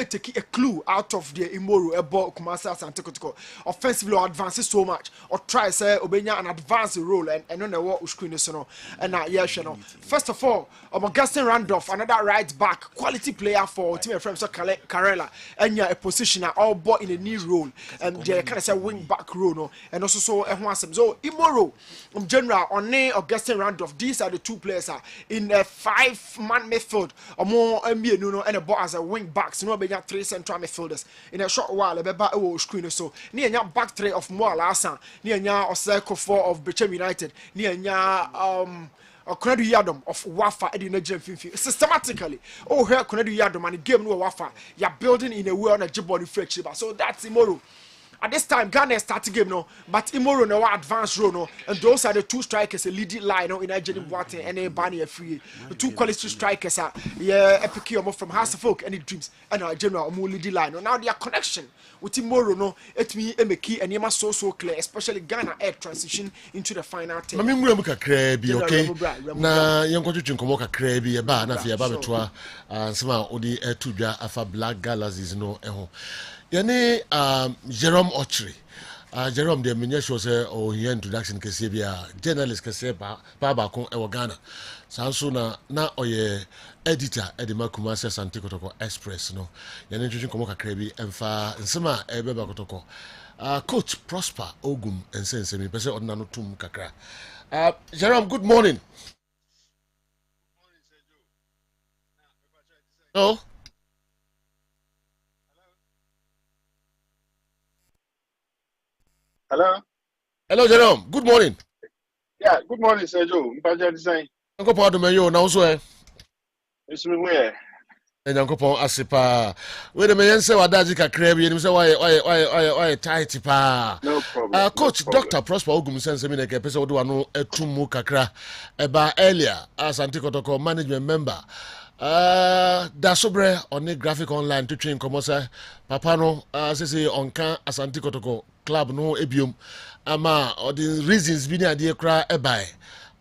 take a clue out of the Imoro ball Kumasi Asante Kotoko offensively or advances so much or try say obenya an advanced role and on the what screen so no and yes no first of all Augustine Randolph another right back quality player for team from so Karela and a positioner all ball in a new role and they kind of say wing back role no and also so so Imoro general on Augustine Randolph these are the two players in a 5-man midfield or more NBA no and a ball as a wing backs no be 3 central midfielders in a short while beba e screen so near nya back 3 of Moala Asa near nya circle 4 of Bechem United near nya Konadu Yadom of Wafa Eddie Najem Fifi systematically here Konadu Yadom and the game no Wafa you're building in a way on a Jiboni French so that's Imoro. At this time, Ghana started game no, but Imoro no advanced role no, and those are the two strikers, a leading line no in Nigeria Boateng and a Bani free. The two quality strikers are Epic from House of Folk and the Dreams and our general more leading line. No, now their connection with Imoro no, it me Emeki and Yema so clear, especially Ghana air transition into the final team. Mami mwe muka krebi, okay? Na yanko chuchu nkomoka krebi ba na fi ba betwa nsema odi etudwa afa Black Galaxies no eho. Yani Jerome Ochre. Jerome de menye show say o here introduction kese bia journalist kese ba ko e Ghana. Sanso na oye editor Edema Kumasi Asante Kotoko Express no. Yani chuchu nkomoka krebi emfa nsema ebeba Kotoko. Coach Prosper Ogum ensense me pese odna no tum kakra. Jerome, good morning. Hello. Hello. Hello, Jerome. Good morning. Yeah, good morning, Sergio. Mpaja design. Uncle Paul do me now so eh. It's me where. And Uncle Paul asipa. Wait a minute, say what daji kakra bi ni say why tight pa. No problem. Coach no problem. Dr. Prosper Ogum sense me na ke pese odo anu etumu kakra eba earlier Asante Kotoko management member. Dasobre on the graphic online to train komosa papa no say onka Asante Kotoko club no ebium ama or the reasons bi na dey kra ebai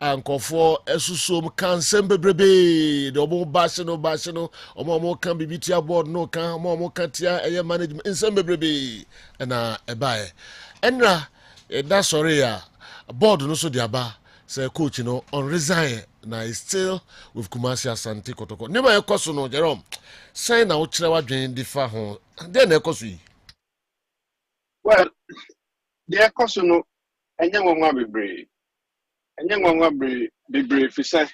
ankofo esusom kan sembebrebe the omo bash no omo kan bibitia board no kan omo kan tia eye management sembebrebe na ebai enra that sorry ya board no so diaba say coach no on resign na is still with Kumasi Asante Kotoko nema ekoso no Jerome say na wo kire wadwen difa ho then ekoso yi. Well, the ekoso no enye nwanwa bebre fi say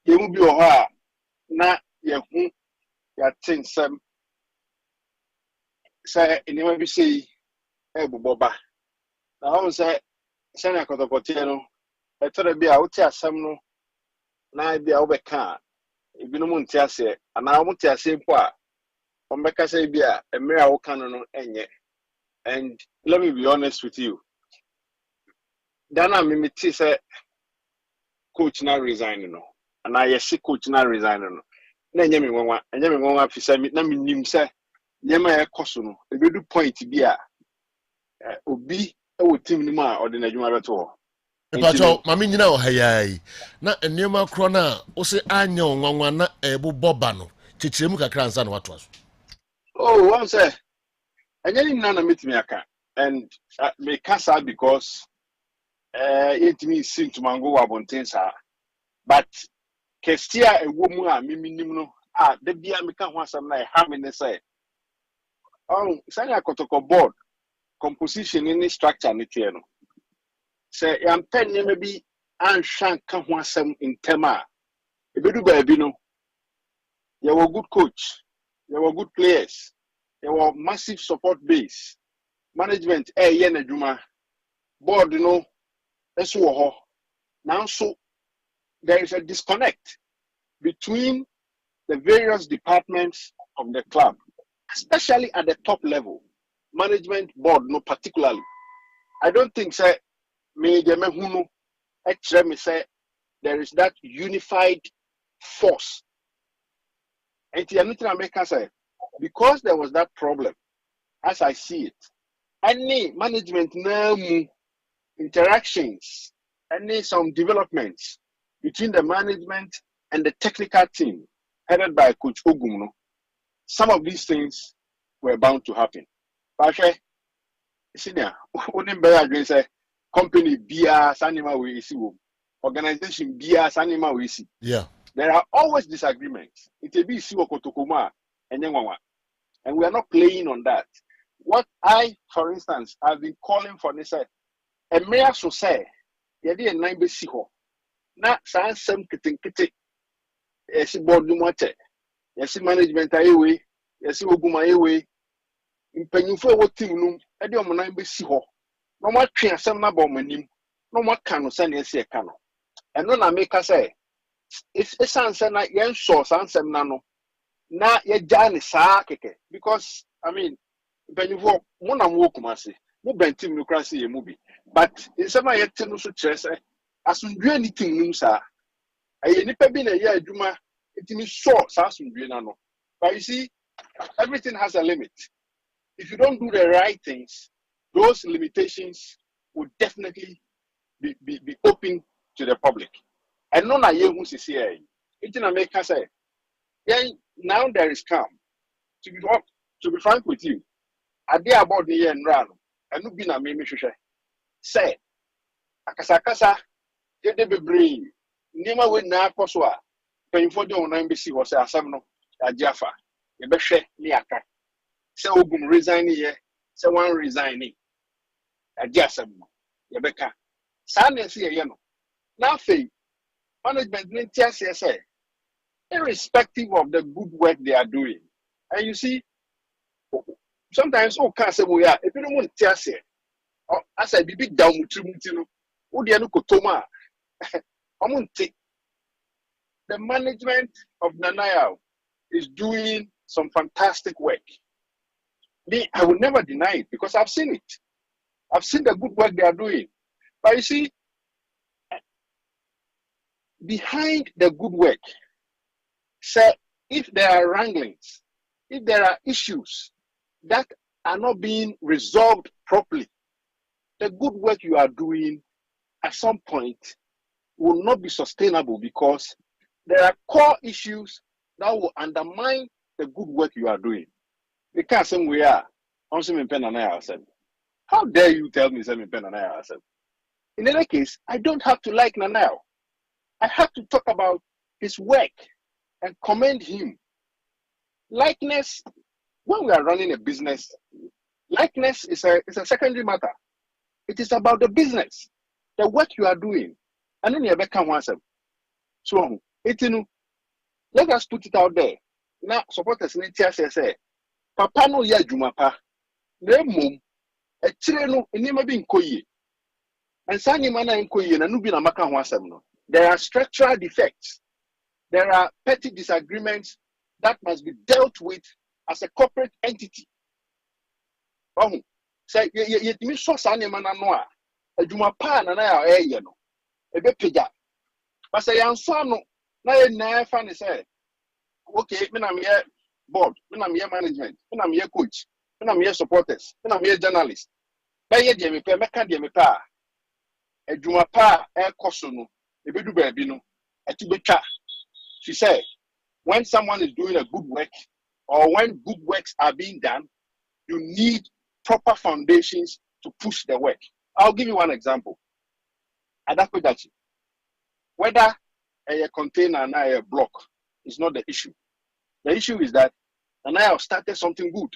yemu bi o ha na yehu ya tinsem say enema bi say eboboba na ho say na Kotoko tie no etore bi a wote asem no na bi a wobeka ebinu mu ntia se ana wo ntia se mpo a ombeka say bi a emre a woka no enye. And let me be honest with you. Dana mimiti say coach na resign no. And I see coach na resign no. Na enye me nwanwa fi say na minim say nyema e koso no. E be do point bi a obi e wo team ni mu a ode na adwuma beto ho. Pacho mami nyina o hayai na enema kro na o se anya nwanwa na ebu boba no chichiremu kakra nsa na wato aso. Oh, one say anyani nana metimi aka and me kasa because it means seem to mango wabontensa but kestia ewo mu a miminim no de bia me ka ho asam na ha me ne say oh sanya Kotoko board composition in structure ne tie no say yam pen ne maybe an hwan ka ho asam in tema e bedu ba bi no you were good coach, you were good players, you were massive support base management yen adwuma board no eso wo ho now so there is a disconnect between the various departments of the club, especially at the top level management board no particularly. I don't think say me de me hunu actually me say there is that unified force. And America say because there was that problem as I see it, any management now interactions, any some developments between the management and the technical team headed by Coach Ogum, some of these things were bound to happen. But senior, wouldn't bear against a company bia sanima we see, organization bia sanima we see. Yeah. There are always disagreements. It will be siwo kotokoma and we are not playing on that. What I, for instance, have been calling for this, a mayor so say, yadi and nine be siho. Na san sem kiti, yesi board lumate, yesi management ayewe, yesi oguma ayewe, impenyufo wo team num, edi omo nine be siho. No more train asem na bo manim, no more kano send yesi e kano. And no na make us say, it's a sense na yen so sansem na no. Na ye jani saa keke because I mean benifo mo na mo kumase mo bentim no krase ye mubi but insema ye te no so kire se asundwe anything num saa aye nipa bi na ye adwuma itimi so saa asundwe na no but you see everything has a limit. If you don't do the right things, those limitations will definitely be open to the public. And no na ye hu sisi e itina make say then now there is calm. To be frank with you, I did about the year and run, and no be na me say, akasakasa, you be brave. Nima we na koswa. Paying for the embassy was a samno, a jaffa. You be share niaka. Say ogum resign here, say one resigning. A jasam. You be ka. San see a yano. Now, management didn't say. Irrespective of the good work they are doing. And you see, sometimes, can't say, we are, if you don't want to say, as I be big down with you, would you know, Toma? I won't take the management of Nanayao is doing some fantastic work. I will never deny it because I've seen it. I've seen the good work they are doing. But you see, behind the good work, so if there are wranglings, if there are issues that are not being resolved properly, the good work you are doing at some point will not be sustainable because there are core issues that will undermine the good work you are doing. The can't say we are on some pen and I said, how dare you tell me some pen and I said? In any case, I don't have to like Nanao. I have to talk about his work and commend him. Likeness, when we are running a business, likeness is a secondary matter. It is about the business, the work you are doing. And then you become one. So, let us put it out there. Now, supporters need to say, Papa no ya jumapa, ne mum, a chileno, and never been koye. And Sani mana in koye, and nubina maka wasam no. There are structural defects. There are petty disagreements that must be dealt with as a corporate entity. Oh, say you me so sane man anoa. Adwuma pa na na ya no. Ebe pega. But say anso no na ye na fa ne say okay, me na me board, me na me management, me na me coach, me na me supporters, me na me journalist. Ba ye de me pe meka de me pa. Adwuma pa e koso no. Ebe du ba bi no. Ati betwa. She said, when someone is doing a good work or when good works are being done, you need proper foundations to push the work. I'll give you one example. Adakodachi. Whether a container and a block is not the issue. The issue is that and I have started something good.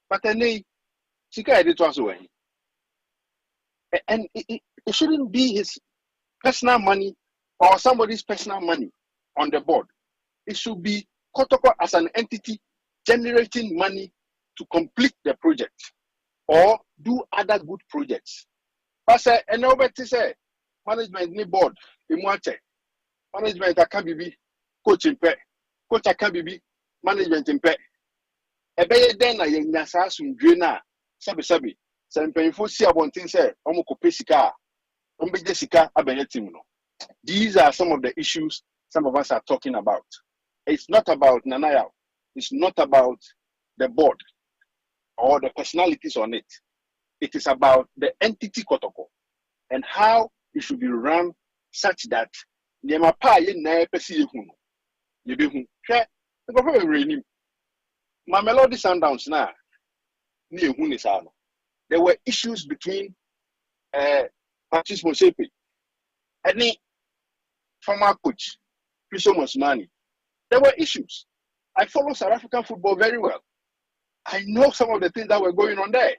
But then and it shouldn't be his personal money or somebody's personal money on the board. It should be Kotoko as an entity generating money to complete the project or do other good projects. But say, and nobody say, management ni board, imwache. Management akabibi, coach impe, coach akabibi, management impe. Ebeye den na yenyasa sundwe na sabi. Say mpanyifo si abontin say, omo kope sika, ombeje sika abenye team no. These are some of the issues some of us are talking about. It's not about Nanaya. It's not about the board or the personalities on it. It is about the entity Kotoko and how it should be run such that Nema pa ye na pesi ye hu. Ye be hu. Hwe, My Melody Sundowns now, there were issues between Patrice Motsepe and the former coach, Chriso Mosmani. There were issues. I follow South African football very well. I know some of the things that were going on there.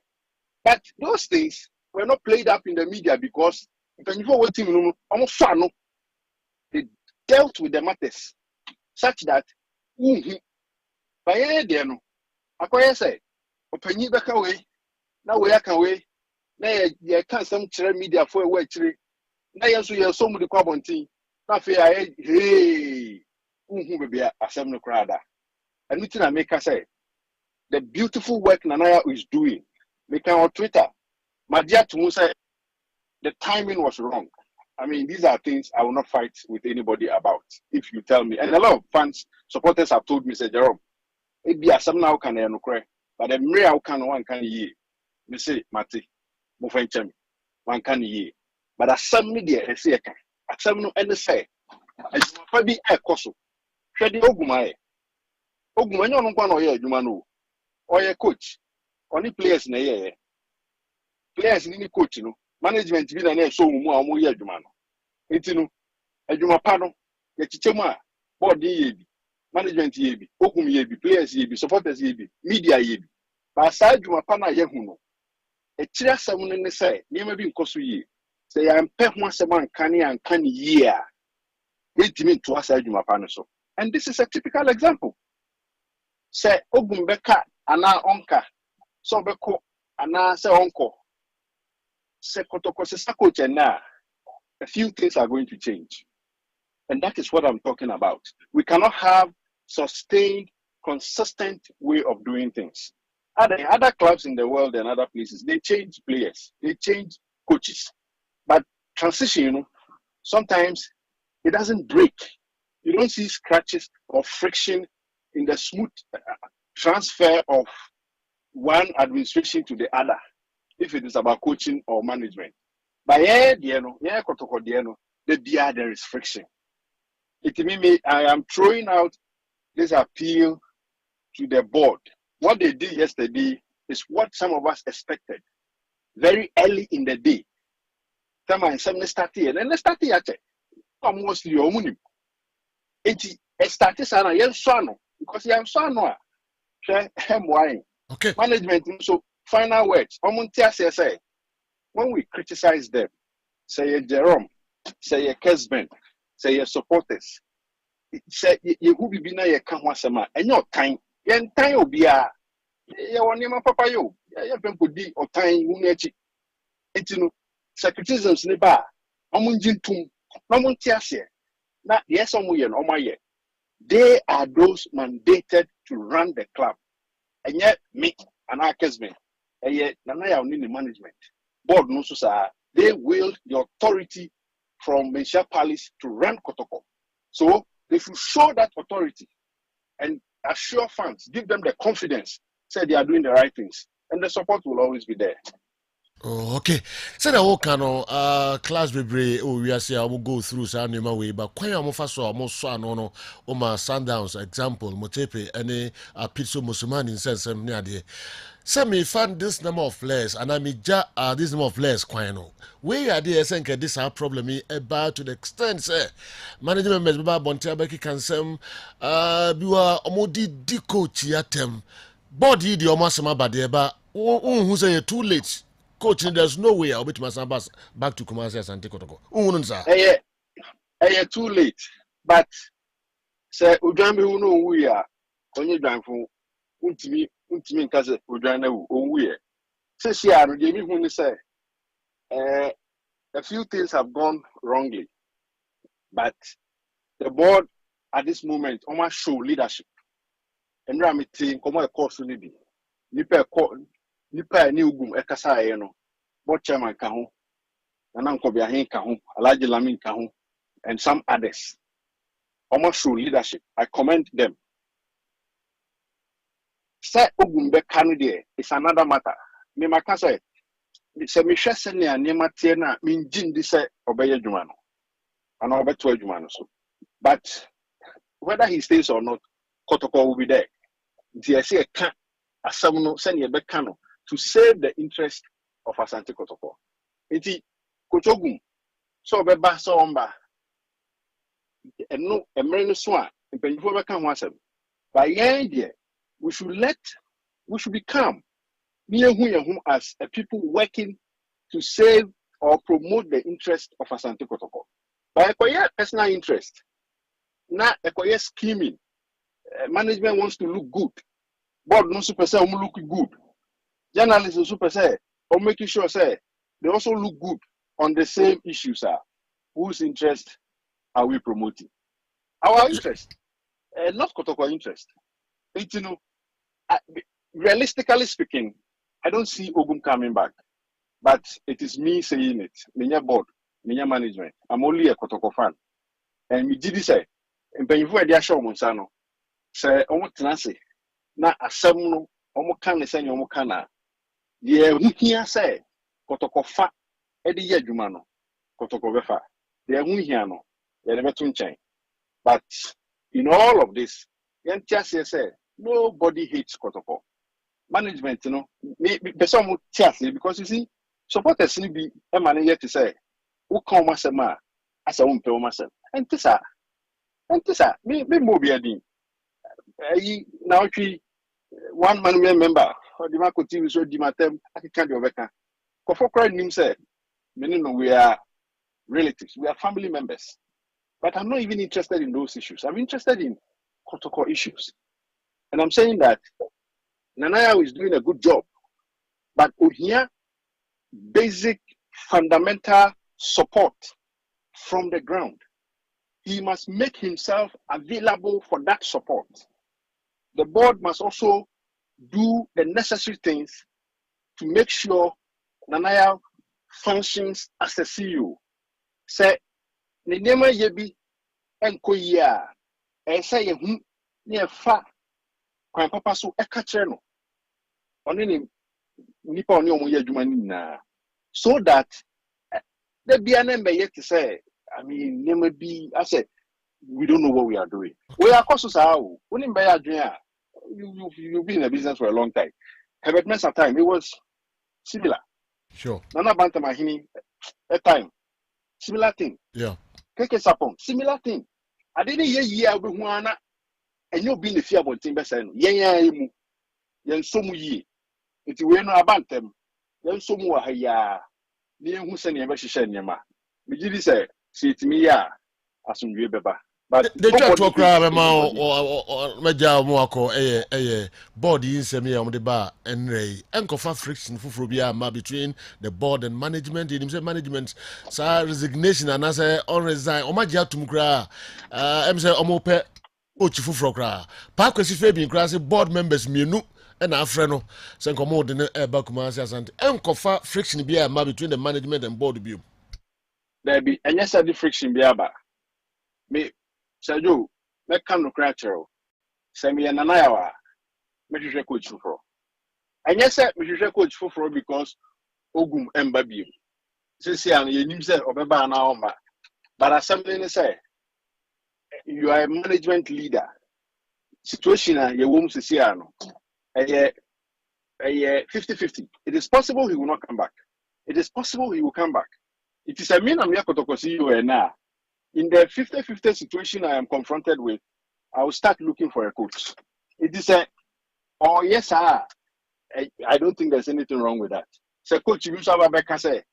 But those things were not played up in the media because they dealt with the matters such that by any I say, Openyi beka we, na we aka we, na ye can some media for a way tree. Na yenso ye so mu de kwabontin. Na fe aye hey, be asem no krada. And nothing I make say the beautiful work Nanaya is doing. Make on Twitter. My dear to say the timing was wrong. I mean, these are things I will not fight with anybody about. If you tell me, and a lot of fans, supporters have told me, say Jerome, it be a some now can no cry, but the real can one can ye. Me say, Mati, Mufenchem, one can ye. But as some media, I say, I some no any say, I probably a coso. Shady Ogumai. Ogumai, no one or ye, Jumanu, or your coach, only players in a year. Players in any coach, you know. Management bi na so mu amu ye adwuma no etinu adwuma pa no ye chichemu a board ye bi management ye bi okum ye bi players ye bi supporters ye bi media ye bi ba sa adwuma pa na ye hu no e kire asem no ne say niam bi nkoso ye say ya mpe ho asem ankan ye a etimi to asa adwuma pa no so. And this is a typical example. Say ogum beka ana onka so beko ana say onko a few things are going to change. And that is what I'm talking about. We cannot have sustained, consistent way of doing things. Other clubs in the world and other places, they change players, they change coaches. But transition, you know, sometimes it doesn't break. You don't see scratches or friction in the smooth transfer of one administration to the other, if it is about coaching or management. But there is friction. I am throwing out this appeal to the board. What they did yesterday is what some of us expected very early in the day. Some start here, and then start here. Almost your money. It started because you are okay. Management. So final words. When we criticize them, say Jerome, say Kessben, say supporters, say you who be na ye kan wasema, and your time, yen time will be a your papa yo, ya people di or time unechi. It's no criticisms neba, omunjintum, nomuntiase, na yes omuyen omaye. They are those mandated to run the club. And yet me and our Kessben, and yet Nanaya only the management. Board no so they wield the authority from Mensia Palace to run Kotoko. So they should show that authority and assure fans, give them the confidence, say they are doing the right things, and the support will always be there. Oh, okay. So the whole class we are say I will go through Sanima way, but quite a mofaso almost no my Sundowns example, Motepe, any Pitso Musumani in sense near there. So me find this number of players and I mean this number of players quite no. Where are they saying this our problem about to the extent say management members Bontiabeki can say you are omodi coach yatem. Body the omasama badeba who say too late. Coach, there's no way I'll be to my back to Kumasi and take Kotoko. Too late. But say Ujambi who know we are on your damn phone. Untimi Kaza Ujana we are. Say she are gave me when they say a few things have gone wrongly. But the board at this moment almost show leadership. And Ramity come a course to be. Nipa ni ugum ekasa ye no board chairman ka ho Nana Nkobia Hin ka ho Alhaji Lamin ka ho and some others almost show leadership. I commend them. Say ugum be kanu there is another matter. Me maka say se me hwese ne anema tie na me ngin di say obeye dwuma no ana obeto adwuma no so, but whether he stays or not, Kotoko will be there. nti yɛsɛ yɛka asɛm no sɛnea yɛbɛka no to save the interest of Asante Kotoko. Nti Kochogum so ɔbɛba sɛ ɔmba ɛno mmerɛ no so a mpanyinfoɔ bɛka ho asɛm. But yɛn deɛ we should be calm. As a people working to save or promote the interest of Asante Kotoko. But a personal interest, not a scheming. Management wants to look good. Board no super say look good. Journalists no super say or making sure say they also look good on the same issues. Whose interest are we promoting? Our interest, not Kotoko interest. It's, realistically speaking, I don't see Ogum coming back. But it is me saying it. Minya board, minya management. I'm only a Kotoko fan. And me did say, and when you are show Monsano, say, almost tenacity. Na asem no omo kan ne senya omo kana ye hu hia say Kotoko fa e de ye adwuma no Kotoko be fa de hu hia no ye de beto nchen. But in all of this yentia say nobody hates Kotoko. Management no me person mo tiase because you see supporters ni bi e ma ne yet say wo kan o masem a asa wo mpe o masem entisa me mo bi adin now one man member or the Marco TV so Dimatem, I can't do Obeka. Kofokra nim said, we are relatives, we are family members. But I'm not even interested in those issues. I'm interested in Kotoko issues. And I'm saying that Nanaya is doing a good job. But here, basic fundamental support from the ground. He must make himself available for that support. The board must also do the necessary things to make sure Nanaya functions as a CEO. Say, Nenema yebi enko ya, say ye near fa, kwan papa so ekacheno. Only nipa oni omo yejumani na. So that the BNM yet to say, I mean, nema be, I said, we don't know what we are doing. We are cautious how you've been in the business for a long time. Herbert Mensah time, it was similar. Sure. Nana Bantamahini, a time. Similar thing. Yeah. Keke Sapon, similar thing. I didn't hear ye Abuana and you've been the fear about Timbersen. Yen somu ye. It's we no about them. Yen somu haya. Near who send your shen yama. Mijidi say, see it me ya. Asum you beba. But they try to cry or Major Moako, body in semi on the bar and Ray, and Kofa friction for Frubia between the board and management. In himself, management, sir, resignation and as a on resign, or Major Tumgra, Msa Omope, Ochifu Frokra, Parkwesi Fabian Grassy, board members, Minu, and Afreno, Sankomo, the Bakumas, and Kofa friction be between the management and board view. There be, and yes, I did friction be about me. Sajo, make come no cratero. Send me an anayawa. Make you coach for. And yes, sir, me coach for because Ogum and Babi. Since you name say Obeba na Oma. But as something say, you are a management leader. Situation you won't see ano. 50-50. It is possible he will not come back. It is possible he will come back. It is a mean I'm here to see you now. In the 50-50 situation I am confronted with, I will start looking for a coach. It is oh yes, sir. I don't think there's anything wrong with that. So coach, you have a say,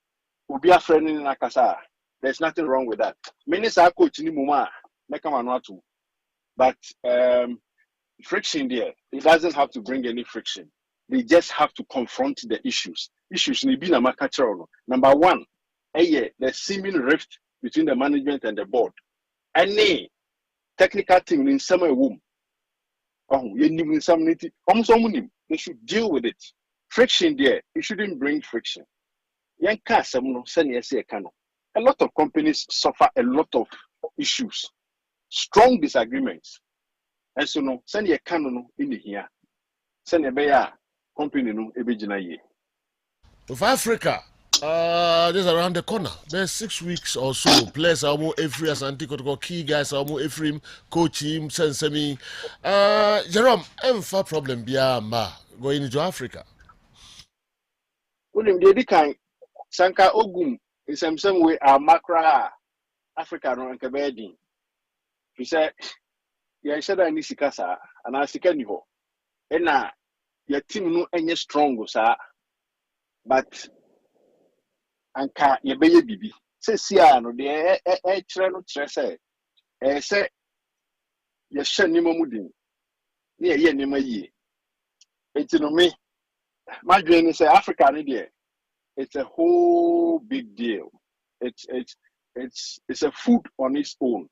will be a friend in Akasa. There's nothing wrong with that. Many say coach ni muma, make a manuatu. But friction there, it doesn't have to bring any friction. They just have to confront the issues. Issues ni be na makacharo. Number one, the seeming rift between the management and the board. Any technical thing in some room, they should deal with it. Friction there, it shouldn't bring friction. A lot of companies suffer a lot of issues, strong disagreements. And so no, send a canon in the here. Send a bear company no ebijina ye. Of Africa, Just around the corner. There's 6 weeks or so. Players are more every Asante Kotoko key guys are more every coach him semi. Jerome, emfa problem biya ma going into Africa. Unim de kan sanka ogum some way a macra Africa no nka bedin. Fi say ya sheda ni sikasa ana sika ni ho. E na your team no enye strong sa but anka ye beye bibi se sia no de e kire no kire se ye hye nimo mudin ne ye nimo yie enti no me madwen ni say Africa ni de it's a whole big deal. It's a food on its own.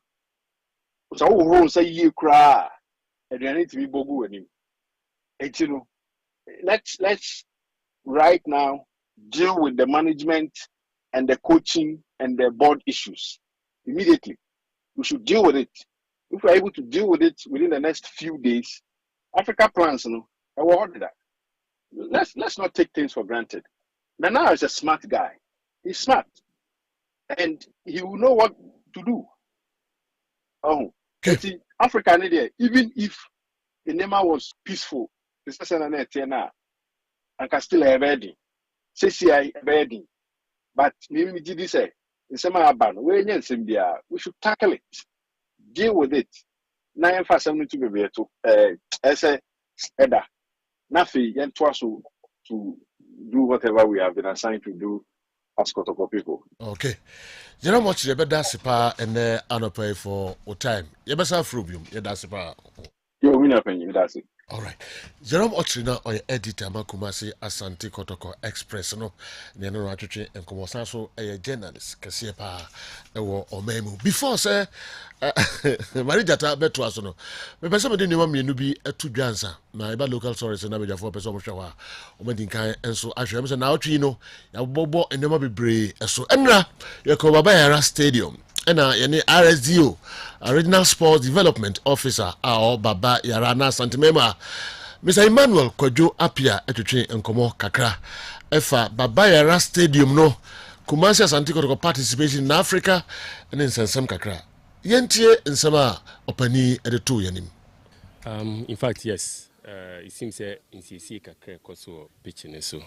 So who say ye cry and you need to be bogu with him. Enti no let's right now deal with the management and the coaching and the board issues immediately. We should deal with it. If we're able to deal with it within the next few days, Africa plans, let's not take things for granted. Nana is a smart guy. He's smart. And he will know what to do. Oh, see, Africa, even if the name was peaceful, I can still have wedding. CCI wedding. But maybe did say in some we should tackle it, deal with it. Now, for something to be to as a Eda, nothing and to do whatever we have been assigned to do as Kotoko people. Okay. You know much you better sipa and anopay for time. You better frubium, you that's sipa. You win up and that's it. All right. Jerome Otrina or editor Makumasi Asante Kotoko Express no Nano Ratchet and Komosaso a journalist Kasiepa or Memu. Before say Marijata Betuasono. Maybe somebody knew me be a two jansa. My local stories and Nabaja for Person Shawa. Omedinkai and so I should now Trino, a bobo and never be brave. So Emra, Yakobaba Stadium. And any RSDO, Regional Sports Development Officer, our Baba Yarana Santimema, Mr. Emmanuel Kojo Apia Etuche and Komo Kakra, Efa Baba Yara Stadium no, Kumasi Asantiko participation in Africa, and in Sansam Kakra. Yentie in Sama Opani at the two Yanim. In fact, yes. It seems in CC Kakra Koso pitching so.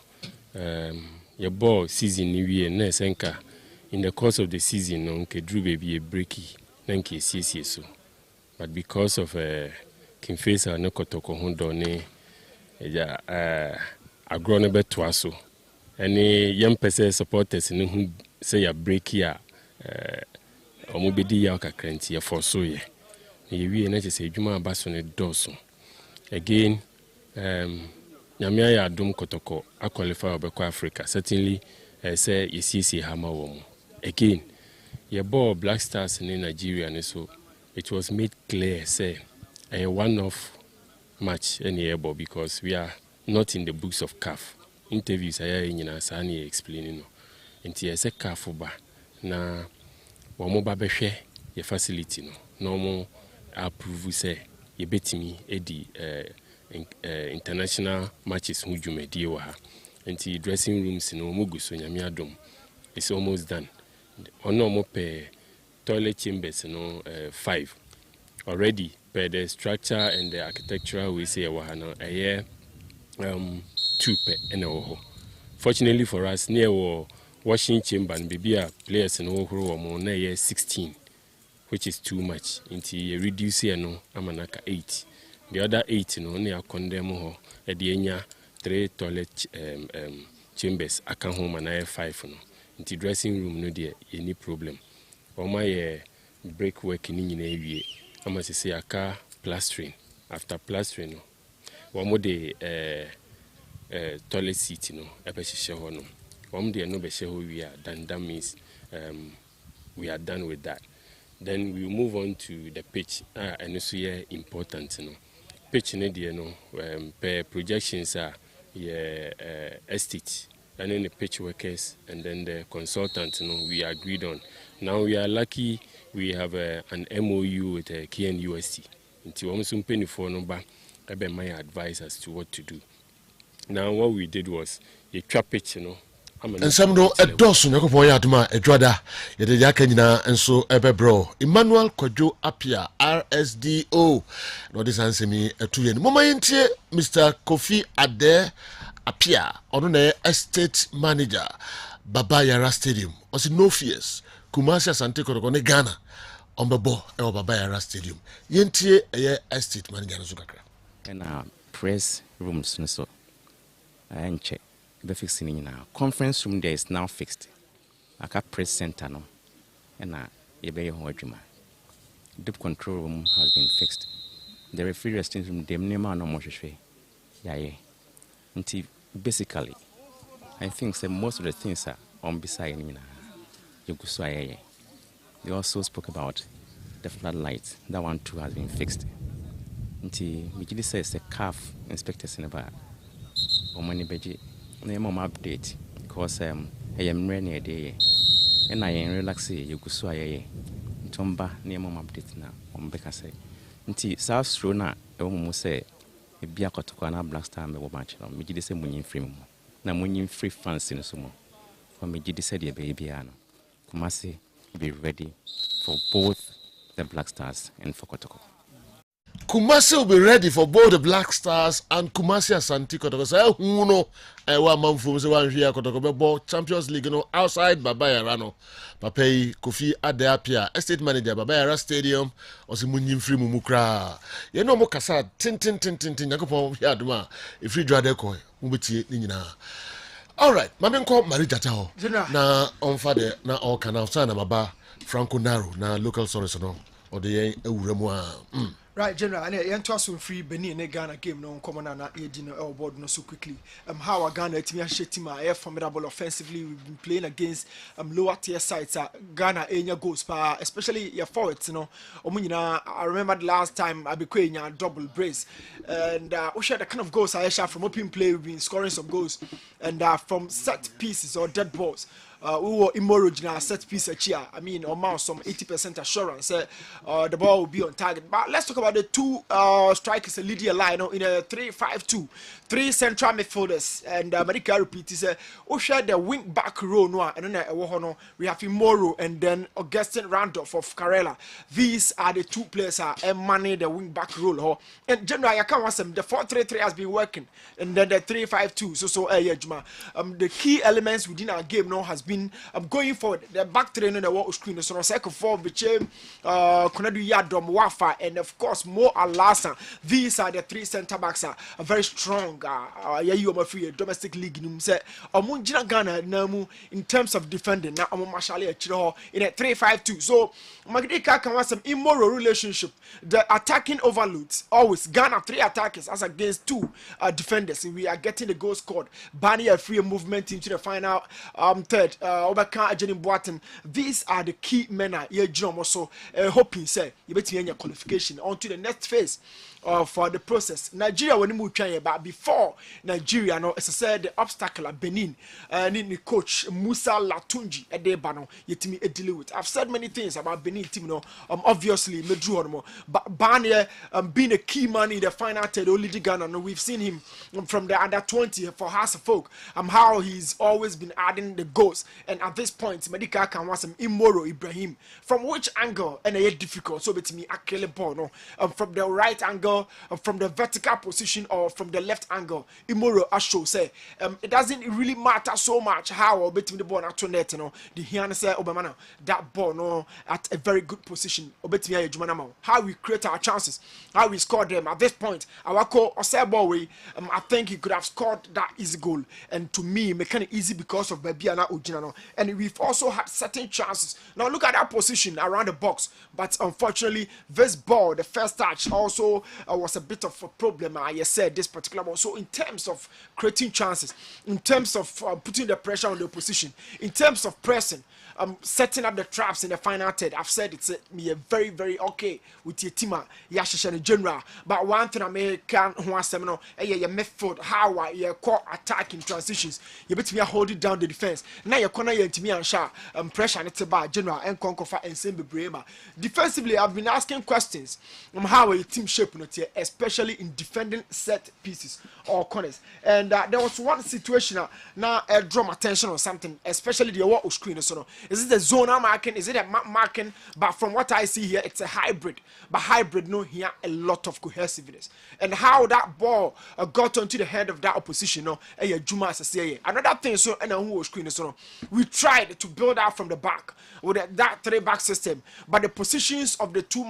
Your ball season New Year, Nesenka. In the course of the season, Drew baby a breaky, Nanki CC so. But because of Kimfesa no Kotoko Hondone, a grown a bit twaso. Any young person supporters in whom say a breaky or mobidi yaka cranty for so ye. We and say Juma Basson Dawson. Again, Yamia Dum Kotoko, a qualifier of Africa, certainly say you see Hammer woman. Again, your ball Black Stars in Nigeria, and so it was made clear, say, a one-off match any ball because we are not in the books of CAF. Interviews are in Asani explaining. And here say CAF ba na wamoba beshe your facility no more approve say you bet me edi international matches hujume diwa ha. And the dressing rooms no mugu so nyamiadom. It's almost done. Ono per toilet chambers 5 already per the structure and the architectural we say wahana a year 2 per eno. Fortunately for us near washing chamber and baby players no ho na year 16, which is too much into reduce no amanaka 8. The other 8 no near condemn ho e the enya 3 toilet chambers aka home and 5 no. Into dressing room no there any problem. Or my break work in ewie. I must say a car plastering. After plastering no. One more day toilet seat no ebeshe no. One day no beshe we are done. That means we are done with that. Then we move on to the pitch. And also important no. Pitch no there no per projections are estate. And then the pitch workers and then the consultants, we agreed on. Now we are lucky we have an MOU with KNUST. Until almost penny for number, I my advice as to what to do. Now what we did was a trap pitch, and some no a dozen Yakopoyatuma, a Drada, yet a Yakina, and so Ebebro, Emmanuel Kojo Apia, RSDO. No, this answer me a 2 year. Moment, Mr. Kofi Ade Apia, on estate manager, Baba Yara Stadium, was no fears, Kumasi Asante Kotokone Ghana, on Babo, or Baba Yara Stadium. Yentie a estate manager, Zukakra. And press rooms, so I check. Be fixing now. Conference room there is now fixed. Aka press center no. And ye be your adwuma. Deep control room has been fixed. The referee resting room dem nema no mo hwehwe. Yeah. Until basically I think say most of the things are on beside me now. You go so yeah. They also spoke about the floodlights. That one too has been fixed. Until me says the calf inspectors in about or money beji. Name update because I am ready a day and I am relaxing. You go so I Tomba name update now on Becca Nti South Strona almost say a Biakotokana Black Star me match on me did say money free mo na money free fans in sumo for me did say the baby ano Kumasi be ready for both the Black Stars and for Kotoko. Kumasi will be ready for both the Black Stars and Kumasi Asante Kotoko. Say who know one man from one here Kotoko Champions League outside Babaya Rano. Papai Kofi Adeapia, estate manager Babaya Stadium or Simunim Free Mumukra. You know Mokasa tin Yakopo Yaduma if you draw the coin Mubuti Nina. All right, Mamen call Marijatao. Na on father na all canal sana Baba Franco Naro na local source no or the Uremwa. Right, General, and I toss free Benin and Ghana game no common and aging board no so quickly. How Ghana team Shetima formidable offensively. We've been playing against lower tier sides. Ghana enya goals especially your forwards, you know. I remember the last time I became a double brace. And we share the kind of goals I shot from open play, we've been scoring some goals. And from set pieces or dead balls. We were immoral set piece here. I mean, almost some 80% assurance the ball will be on target. But let's talk about the two strikers leading a line in a 3-5-2. 3 central midfielders and America repeat is we share the wing back row and then we have Imoro and then Augustine Randolph of Karela. These are the two players and money the wing back role. And generally I can't want them. The 4-3-3 has been working and then the 3-5-2. The key elements within our game now has been going forward. The back train on the wall screen so second for Biche Konadu Yadom Wafa and of course Mo Alasa. These are the 3 centre backs are very strong. You are free domestic league. Say Omunjina Ghana Namu in terms of defending. Now Mashali in a 3-5-2. So Magdika can have some immoral relationship. The attacking overloads always Ghana 3 attackers as against 2 defenders. We are getting the goal scored. Bani a free movement into the final third. Obaka Ajeni Boaten. These are the key men. Also hoping say you bet me qualification onto the next phase. For the process, Nigeria when you try but before Nigeria, no, as I said, the obstacle Benin and the coach Musa Latunji at the bano yet me deal with. I've said many things about Benin team, no, obviously me drew on more, but Bania being a key man in the final third, only Ghana, no, we've seen him from the under 20 for House of Folk, how he's always been adding the goals, and at this point, Medica can want some Imoro Ibrahim from which angle and a difficult, so between me Akele Bono from the right angle. From the vertical position or from the left angle, Imoro Asho say it doesn't really matter so much how or between the ball at net, you know. The Hiana say Obama that ball no at a very good position. How we create our chances, how we score them at this point. Our call Osebo I think he could have scored that easy goal, and to me, make it easy because of Babiana Ujinano. And we've also had certain chances. Now look at that position around the box, but unfortunately, this ball, the first touch, also. Was a bit of a problem, I said, this particular one. So in terms of creating chances, in terms of putting the pressure on the opposition, in terms of pressing, setting up the traps in the final third, I've said it's me a very, very okay with your team, Yashish and general. But one thing I can your method, how you call attacking transitions, you bet me hold it down the defense. Now you corner yentimi ansha pressure ne ba general and conquer and same brema. Defensively, I've been asking questions on how a team shape not here, especially in defending set pieces or corners. And there was one situation now draw my attention on something, especially the what screen. So is it the zone marking? Is it a map marking? But from what I see here, it's a hybrid. But hybrid no here a lot of cohesiveness and how that ball got onto the head of that opposition. No, Juma as I say another thing. So and who screen. So we tried to build out from the back with that 3-back system, but the positions of the two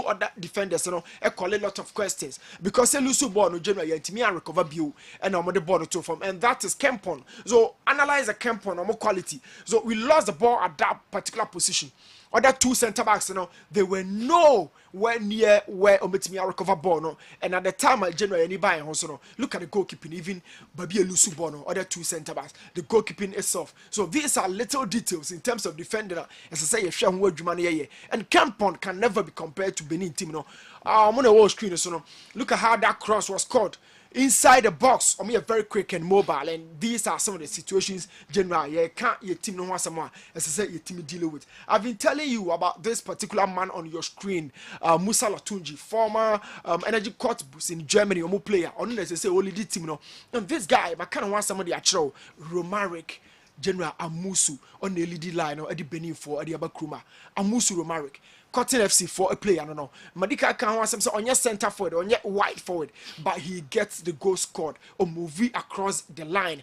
other defenders, call a lot of questions because they lose the ball no general yentimi and recover view and the ball to from, and that is Kempon. So analyze the Kempon or more quality. So we lost the ball at that particular position. Other two centre backs, they were nowhere near where Ometimi recover ball, no. And at the time, I generally anybody also look at the goalkeeping, even Babi Lusu Bono, other two centre backs, the goalkeeping itself. So these are little details in terms of defender. As I say, Shem word and Campon can never be compared to Benin team. I'm on the wall screen, so look at how that cross was caught. Inside the box, I mean, very quick and mobile, and these are some of the situations generally you can't your team no one someone as I say your team deal with. I've been telling you about this particular man on your screen, Musa Latunji, former energy court boost in Germany, or player, or as I say, only the team, and this guy, I kind of want somebody actual Romaric. General Amusu on the LED line or Eddie Benin for Eddie Abakruma. Amusu Romaric. Cotton FC for a player, no. Madika can want some on your center forward, on your wide forward, but he gets the goal scored or movie across the line.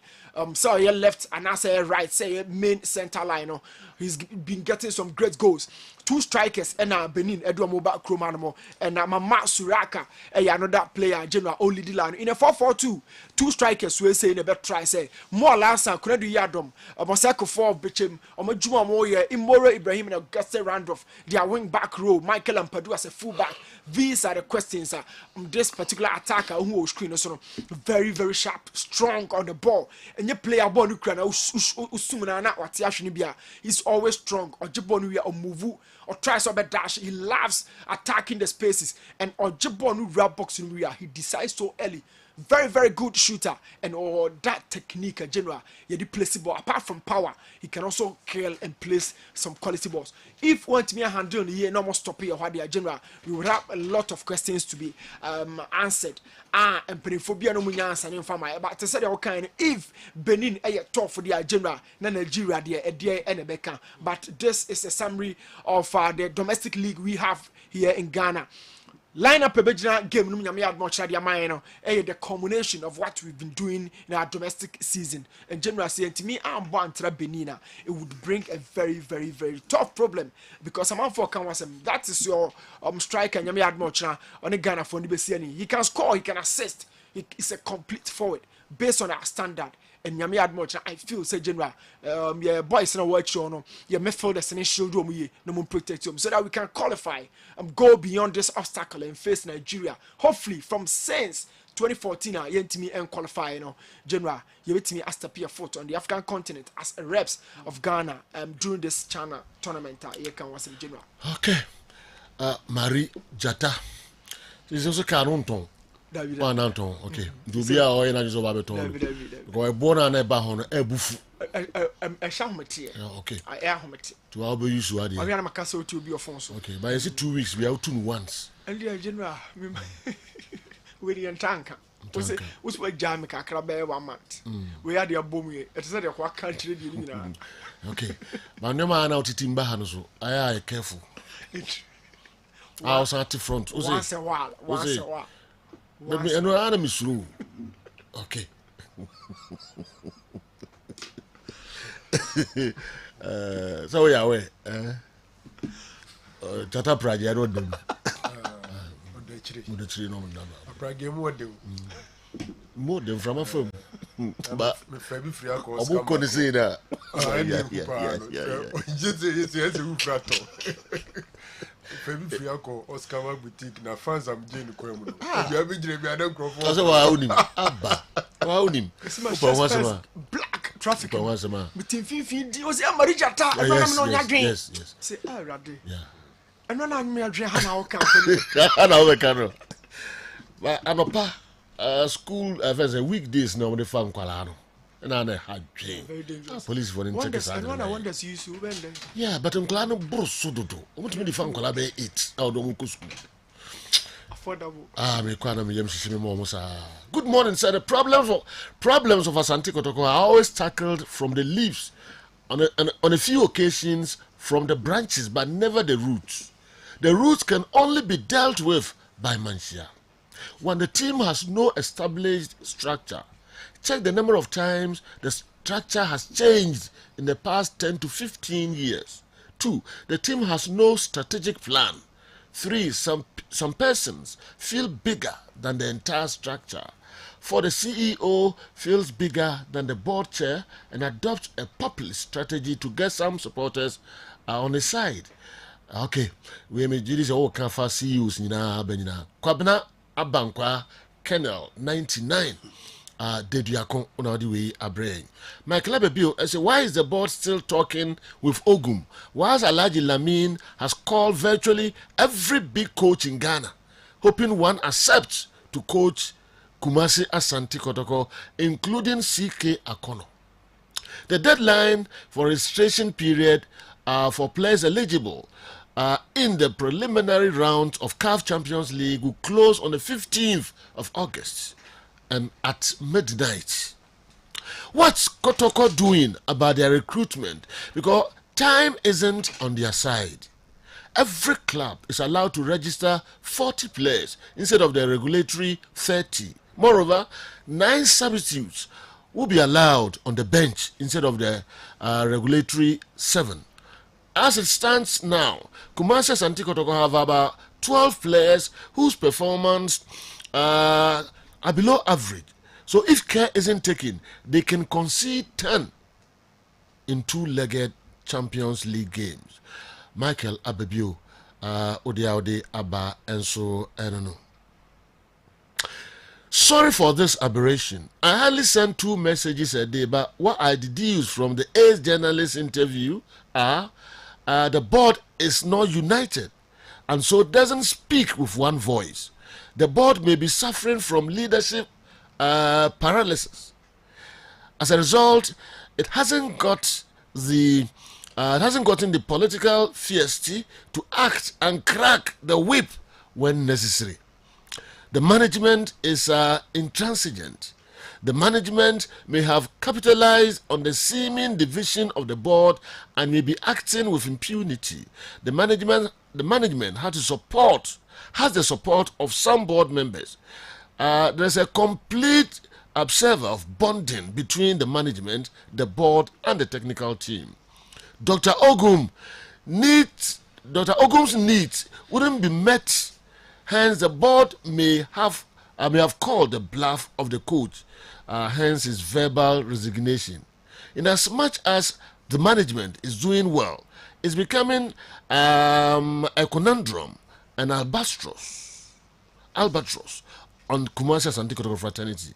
So your left and I say right, say main center line. He's been getting some great goals. Two strikers and Benin Edward Moba Kromanamo and Mama Suraka another player general only the line in a 4-4-2. Two strikers we say in a better try say more last could do yadom Mosako 4 Bichim or Majuma Moya Imora Ibrahim and Augusta Randolph their wing back row Michael and Padu as a fullback. These are the questions this particular attacker who was screen so very very sharp, strong on the ball, and you play a ball he's always strong or jibonu or move or tries to dash. He loves attacking the spaces, and or jibonu rap boxing he decides so early. Very, very good shooter, and or that technique, general, he plays ball. Apart from power, he can also kill and place some quality balls. If one me a handle here, no more stopping or what they are general, we would have a lot of questions to be answered. And Peniphobia no munya answer in fama. But to say the kind, if Benin a top for the general, Nigeria dear a dear and a becker. But this is a summary of the domestic league we have here in Ghana. Line up a bejina game no nyame admocha dia man no the combination of what we've been doing in our domestic season, and generally say to me I'm born to Benina, it would bring a very very very tough problem because I'm for can was that is your striker nyame admocha on the Ghana for Nibesiani. He can score, he can assist, he's a complete forward based on our standard. And Yami Admocha, I feel say general, yeah, boys in a watch on, yeah, midfielders and shield no more protect them so that we can qualify and go beyond this obstacle and face Nigeria. Hopefully, from since 2014, you to me and qualify, general, you to me as to be a foot on the African continent as a reps of Ghana during this China tournament. You can was in general. Okay, Marie Jata, this is also Caronton. One Anton, okay. Do be our energy over beton. Go born and a bahon, a buff. A shamati. Okay. I air homity. To our use to add. I am a castle to be a phone. Okay, but is it 2 weeks? We are out once. And the general, William Tanker. What's what Jamaica Crabbe 1 month? We had your boom. It is a what country. Okay, but no man out to Timbahano. I are careful. I was at the front. Once a while. Once a while. Let me know enemy through. Okay. So yeah, we Tata Praja, I don't know. The tree no number. Prague more do. More than from a film. But Fabi Friaco, I'm not going to say that. Fabi Friaco, Oscar Boutique, na fans am Jane Kwemu. You have been dreaming, I don't go for. That's why I own him. Abba. I own him. Black traffic. Between 50 was a Marijata. Yes. Say, Radi. Yeah. And no, I'm a Hana I know the camera. But I'm a school, as a weekdays, no, the fan Qualano. and I had Very dangerous. police for in Wonders, check and one I wonders you so when they. yeah, but I'm glad no bro sudodo. What me the fan kola be 8 out of school. Affordable. Me kwana me yam shishimi mo musa. Good morning, sir. The problems of Asante Kotoko are always tackled from the leaves, on a few occasions from the branches, but never the roots. The roots can only be dealt with by Mansia. When the team has no established structure, check the number of times the structure has changed in the past 10 to 15 years. 2. The team has no strategic plan. 3. Some persons feel bigger than the entire structure. 4. The CEO feels bigger than the board chair and adopts a populist strategy to get some supporters on his side. Okay, we may do this all can for CEOs nina benina. Kwabna Abankwa Kennel 99. Dediakon Unadiwe Abrain. Michael Abebio, I say, why is the board still talking with Ogum? Whilst Alaji Lamin has called virtually every big coach in Ghana, hoping one accepts to coach Kumasi Asante Kotoko, including CK Akono. The deadline for registration period for players eligible in the preliminary round of CAF Champions League will close on the 15th of August and at midnight. What's Kotoko doing about their recruitment? Because time isn't on their side. Every club is allowed to register 40 players instead of the regulatory 30. Moreover, 9 substitutes will be allowed on the bench instead of the regulatory 7. As it stands now, Kumasi Asante Kotoko have about 12 players whose performance are below average. So if care isn't taken, they can concede 10 in 2-legged Champions League games. Michael Abebio, Odiaode Abba, and so I don't know. Sorry for this aberration. I hardly send 2 messages a day, but what I deduce from the Ace journalist interview are the board is not united and so doesn't speak with one voice. The board may be suffering from leadership paralysis. As a result, it hasn't gotten the political fiesta to act and crack the whip when necessary. The management is intransigent. The management may have capitalized on the seeming division of the board and may be acting with impunity. The management has the support of some board members. There's a complete observer of bonding between the management, the board, and the technical team. Dr. Ogum's needs wouldn't be met. Hence, the board may have called the bluff of the coach. Hence, his verbal resignation. In as much as the management is doing well, it's becoming a conundrum, an albatross on Kumasi Asante Kotoko fraternity.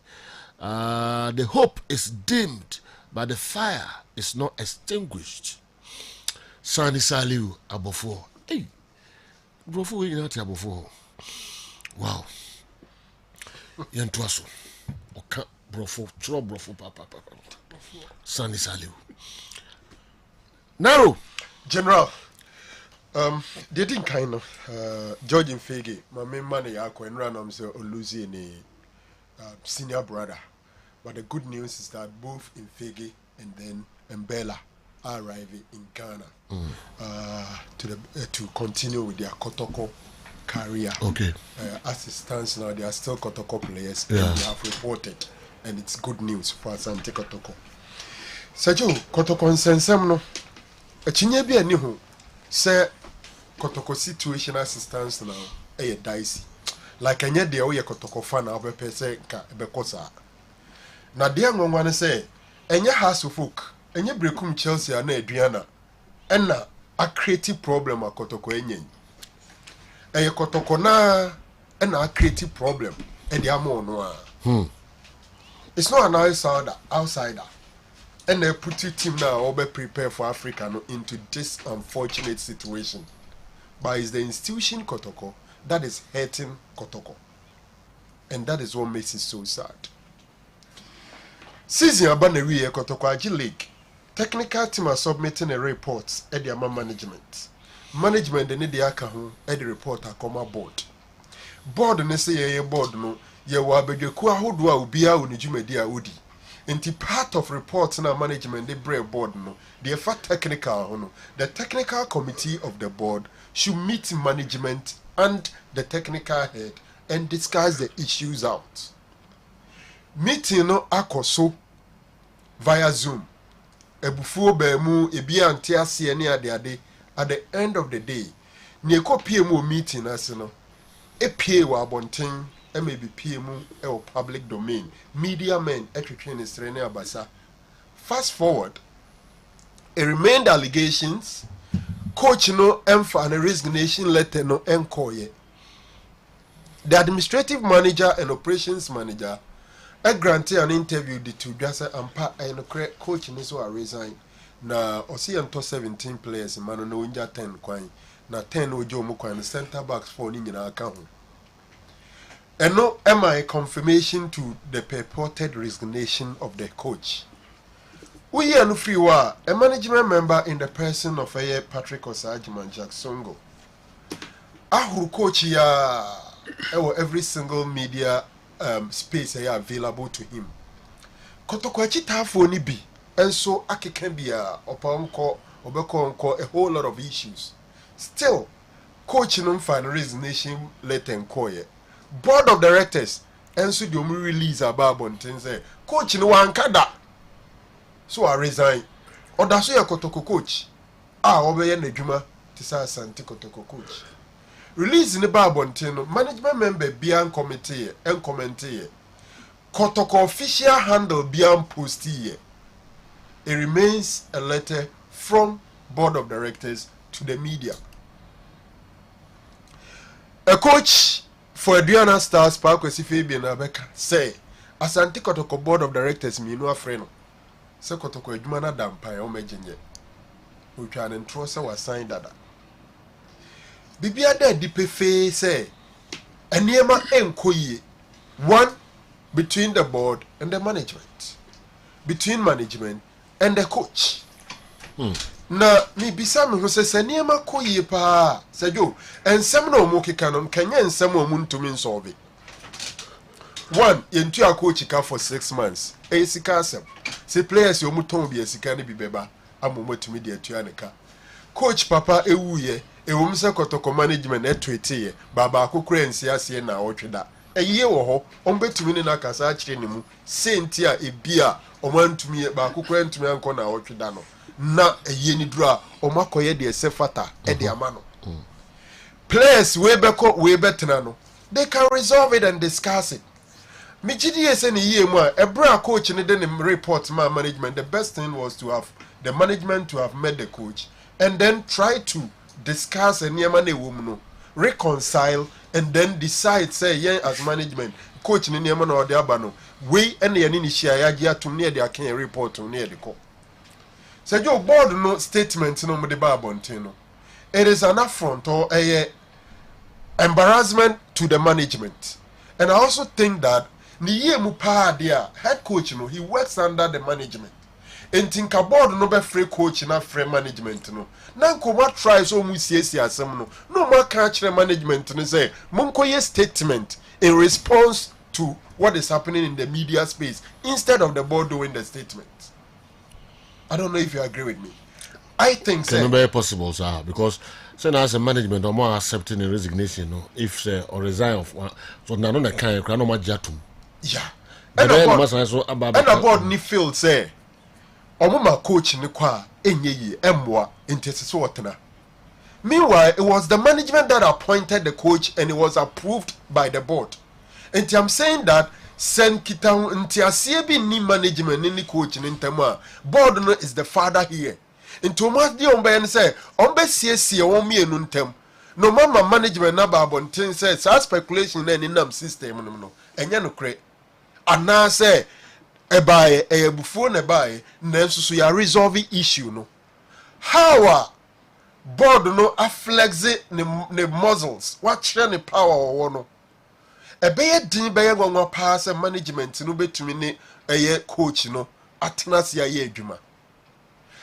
The hope is dimmed, but the fire is not extinguished. Sani Saliu Abofo. Hey, Brofo, we not Abofo. Wow. Yantuaso. Oka Brofo, Tro Brofo, Papa. Sani Saliu. Now, General, they didn't kind of George and Fege, my main man, Yako, and Ranum, so Lucy and senior brother. But the good news is that both in Fege and then Mbella are arriving in Ghana to continue with their Kotoko career. Okay. As it stands now, they are still Kotoko players, Yeah. and they have reported, and it's good news for Asante Kotoko. Sergio, Kotoko nsensem no. Echinye bi ani ho say Kotoko situation as it stands now, dicey. Like enye de o Kotoko fan na obepe say ka ebekosa. Na de ngonwa ne say enye house of folk, enye brekum Chelsea na aduana. Enna a creative problem a Kotoko enye. Eye Kotoko na enna a creative problem e de amo no a. It's not an outsider. And they put your team now over prepare for Africa no, into this unfortunate situation. But it's the institution Kotoko that is hurting Kotoko. And that is what makes it so sad. season aba na wie Kotoko Agye League technical team are submitting a report at the management de ne aka ho at the report akoma board ne say ye board no ye wa abedweku ahodo a obi a oni dwumadi a odi nti part of report na management de break board no the technical ho no the technical committee of the board should meet management and the technical head and discuss the issues out. Meeting no akoso via Zoom. Ebufuo bemu ebi ante ase ne ade at the end of the day. Ne ko PMO meeting ase no. Epie wa abonten e may be PMO e public domain. Media men etwetwe ne sere ne abasa. Fast forward, it remained allegations. Coach no emfa and resignation letter no enkoye. The administrative manager and operations manager granted an interview to Jasa Ampa and coach in so resign. Na osi ento 17 players mano no unja 10 kwan. Na 10 ojo mo kwan center backs for ni nyina aka ho. And no MI confirmation to the purported resignation of the coach. We are no free wa a management member in the person of Patrick Osajiman Jack Songo. Ahuru coach ya every single media space available to him. Kotokwachi tafo ni bi enso akeken bia opanko obeko a whole lot of issues. Still coach no final resignation letter enkoye. Board of directors enso the omu release about bonten say coach no wankada. So I resign. Oda so ya Kotoko coach. Obeye na dwuma tisa asante Kotoko coach. Release in the Barbontin, management member beyond committee and commentee. Kotoko official handle beyond postie. It remains a letter from board of directors to the media. A coach for Adriana Stars Park was Fabian Abeka say, Asante Kotoko board of directors me no friend. Se Kotoko Edumana Dampa o mejenye. We can entrust was signed that. Bibia da dipefe say eniema enkoye one between the board and the management, between management and the coach. Na mi bisa me ho se eniema koye pa sejo ensem na omo keka no kanya ensem omo ntumi nsolve. One yentu a coach ka for 6 months e sika asem se players omo ton bi sika ne bi beba amomo tumi de atua ne ka coach papa ewuye ewom se Kotoko management etwete baba akokura nsiase na otweda eyiye wo ho ombetumi ne na kasa akire ne mu senti a ebia omantumi ba akokura ntumi anko na otweda no na eyiye ni dura omakoye de sefata e de amano players we betena no they can resolve it and discuss it. Mijidi ese ni yiye mu a ebra coach ne de report ma management. The best thing was to have the management to have met the coach and then try to discuss and no reconcile and then decide say yeah as management coach ni na ode abano we ene ye ni shia ya gia tum ne de akan report on ne de ko say your board no statement no mo de ba bonten no it is an affront or a embarrassment to the management. And I also think that the year mu pa dia head coach no he works under the management. Entinka board no be free coach na free management no. Na nkoma try so mu siesie asem no. No ma ka kire management no say monkoye statement in response to what is happening in the media space instead of the board doing the statement. I don't know if you agree with me. I think so. Can be possible, sir, because say as a management or more accepting a resignation, no, if say or resign of one, so na no can no majatum. Yeah. And the board ni feel say omuma coach ni kwa enye emwa intese wotena. Meanwhile, it was the management that appointed the coach and it was approved by the board. And I'm saying that sen kita ntiasie bi ni management ni coach ni ntema board no is the father here. Into much the ombe say ombe siesie won mienu ntem. No mama management na ba bonten say speculation na ni nam system no enye no kre. Ana say ebae ebufuo na ebae na nsusu ya resolve issue no. How board no a flex ne muscles what share ne power or no. ɛbɛyɛ din bɛyɛ nwanwa paa sɛ management no bɛtumi ne ɛyɛ coach no atena se ayɛ adwuma.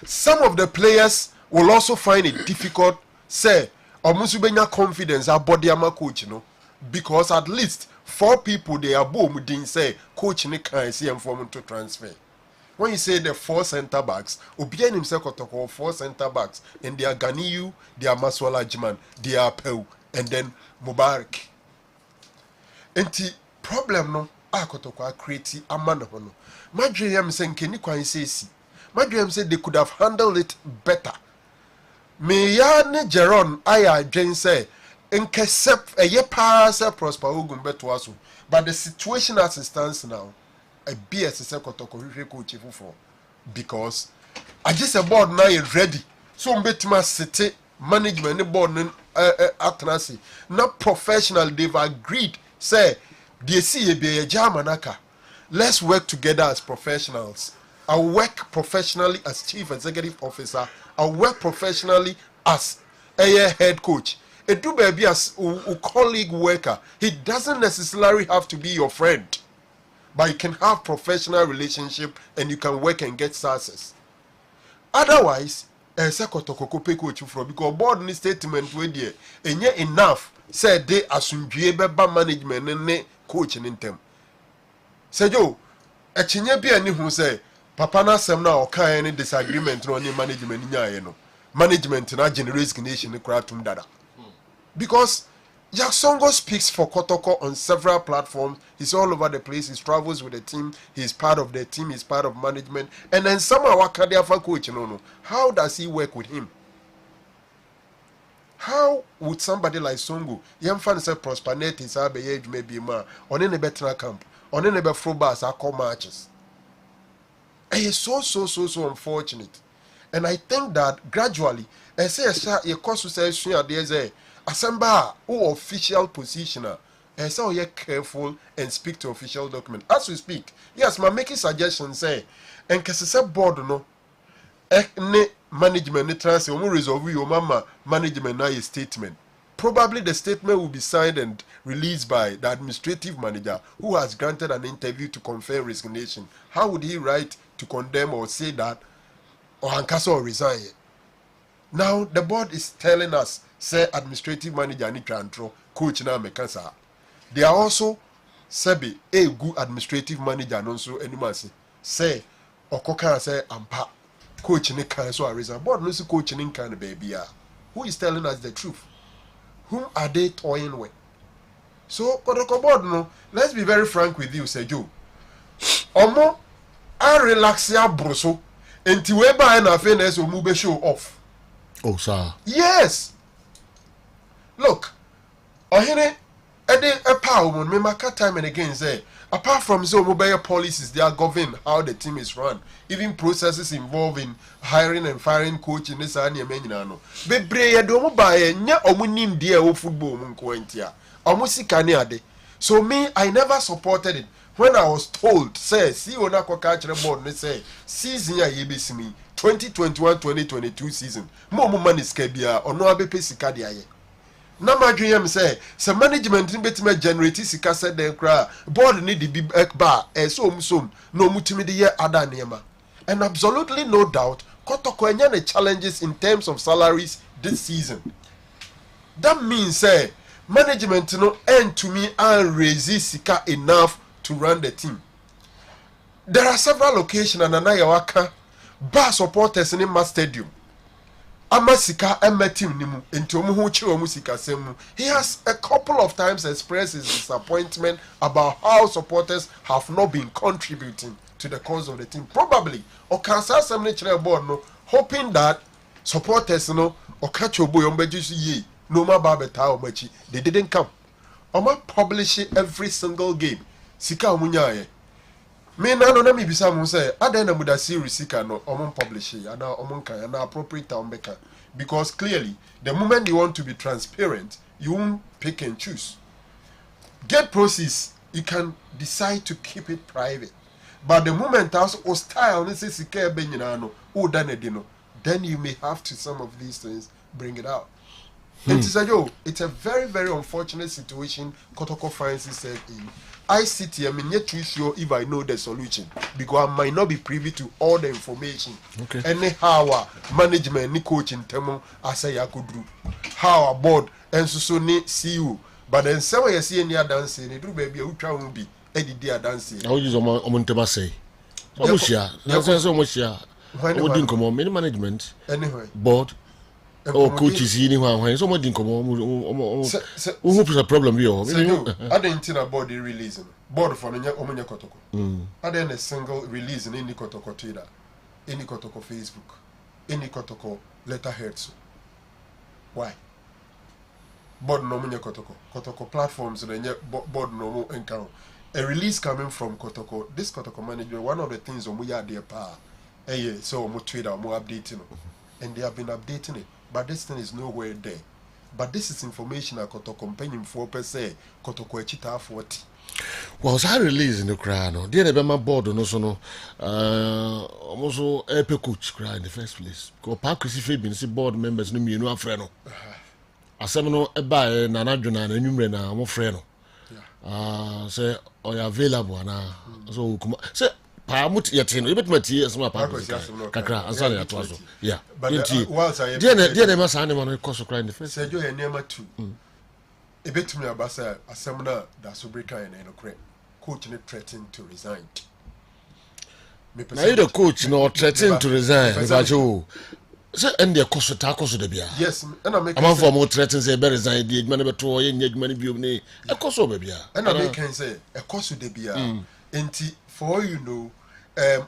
Some of the players will also find it difficult say ɔmo nso bɛnya confidence abɔde ama coach no, because at least 4 people they are boom din say coach ne kan see inform to transfer. When you say the 4 center backs, obiara nim sɛ kɔtɔkɔ 4 center backs, and they are Ganiyu, they are Maswala Jiman, they are Peu, and then Mubarak. Enti problem no a kɔtɔkɔ create amana ho no. Madwe yam sɛ nkeni kwan say si. Madwe yam say they could have handled it better. Me ya ne Jeron aya adwen say nkesep eye pa say Prosper Ogun beto aso, but the situation as it stands now, a BS is a kotoko coach for, because I just a board now is ready. So betima city management the board atnasi not professional. They've agreed say they see be a Germanaka. Let's work together as professionals. I work professionally as chief executive officer. I work professionally as a head coach. A do baby as a colleague worker. He doesn't necessarily have to be your friend, but you can have professional relationship and you can work and get success. Otherwise, a second coach from because board in statement with you and yet enough said they assume beba management and coaching in them. Say yo, a chinye be any who say papa na sem na oka any disagreement no any management nya no. Management na generates nation ne kratum dada. Because Jack Songo speaks for Kotoko on several platforms. He's all over the place. He travels with the team. He's part of the team. He's part of management. And then somehow Wakadiafa coach, no. How does he work with him? How would somebody like Songo, young fan say prosperity is age maybe ma on any better camp, on any better bars, call matches. And it's so unfortunate. And I think that gradually, I say a course to say there's a Asamba who official positioner, and so you're careful and speak to official document. As we speak, yes, my making suggestions say, and Kessben board no, ne management ne transfer, resolve your mama management now a statement. Probably the statement will be signed and released by the administrative manager who has granted an interview to confer resignation. How would he write to condemn or say that, or Hankasa or resign? Now the board is telling us, say administrative manager ni trantro coach na mekasa. They are also sebi a good administrative manager no so anyone say okoka say ampa coach ni kan so reason board no so coach ni kan baby. Who is telling us the truth? Whom are they toying with? So kotoko board no, let's be very frank with you, Sejo. Omo a relax ya broso enti we ba na fe na so mu be show off. Oh sir. Yes. Look, Ohene, a power me maka time and again say, apart from so mobile policies, they are govern how the team is run, even processes involving hiring and firing coach in this area menino. Bebre ya do mobile nya omunim dia o football munkoentia. Omusi kaniade. So me, I never supported it. When I was told, say, see ona ko catch the board, say, season ya yebisimi 2021-2022 season. Mo money skebia ono abepe sika dia ye. Na madweyam say some management ni betima generate sika said den kra board need the big bar so no mutimi de ye ada nema. And absolutely no doubt Kotoko enya the challenges in terms of salaries this season. That means say management no end to me and raise sika enough to run the team. There are several locations and anayawaka bar supporters in my stadium. Amasika team nimu enti omu chi omu sika semu. He has a couple of times expressed his disappointment about how supporters have not been contributing to the cause of the team. Probably okansa sem ne chere board no hoping that supporters no okacho boy ombeji ye no ma ba beta omachi. They didn't come. Oma publish every single game. Sika omunyaye. Me na no na mi bisa mu say ada na muda series sika no omon publish ya na omon kan na appropriate time beka, because clearly the moment you want to be transparent you won't pick and choose. Get process you can decide to keep it private, but the moment also hostile ne say sika be nyina no o da na di no, then you may have to some of these things bring it out. And it's a very, very unfortunate situation Kotoko finds itself in. I sit here, I'm not too sure if I know the solution because I might not be privy to all the information. Okay. Anyhow, management, ni coaching, temo, I say I could do. How a board, and so need see you. But then some you see any dancing, it do baby, who try to be Eddie dear dancing. I will use Omontema say. So much here. What didn't come on many management anyway. Board. Oh, coaches, when someone didn't come on, who is a problem here? I didn't think about the release. Board for the Omania Kotoko. I didn't a single release in any Kotoko Twitter, any Kotoko Facebook, any Kotoko letterheads. Why? Board no Omania Kotoko platforms and board no encounter. A release coming from Kotoko, this Kotoko management, one of the things on we are their power. So more Twitter, more updating, and they have been updating it. But this thing is nowhere there. But this is information I got to companion for per se. Kotoko Echita 40. Was I released in the crowd? No, dear, my board no so no. Also, epic coach cry in the first place. Go park Fabian, see board members no me no friend. A seminal by Nana Juna and Numre na mo friend. Say or available na so come say. Pamut yatin ibet mati asma pamut kakra ansana ya twazo yeah but once I dey ma san man ko so cry in the face say jo ya nema tu ebetumi abasa asemna da so breaker ya no kre coach ne threatened to resign na you the coach no threatened to resign because you say end the course ta course de bia yes and I make am for more threaten say be resign the adman be to ye adman biom ne e course o be bia and I make say e course de bia enti for you know,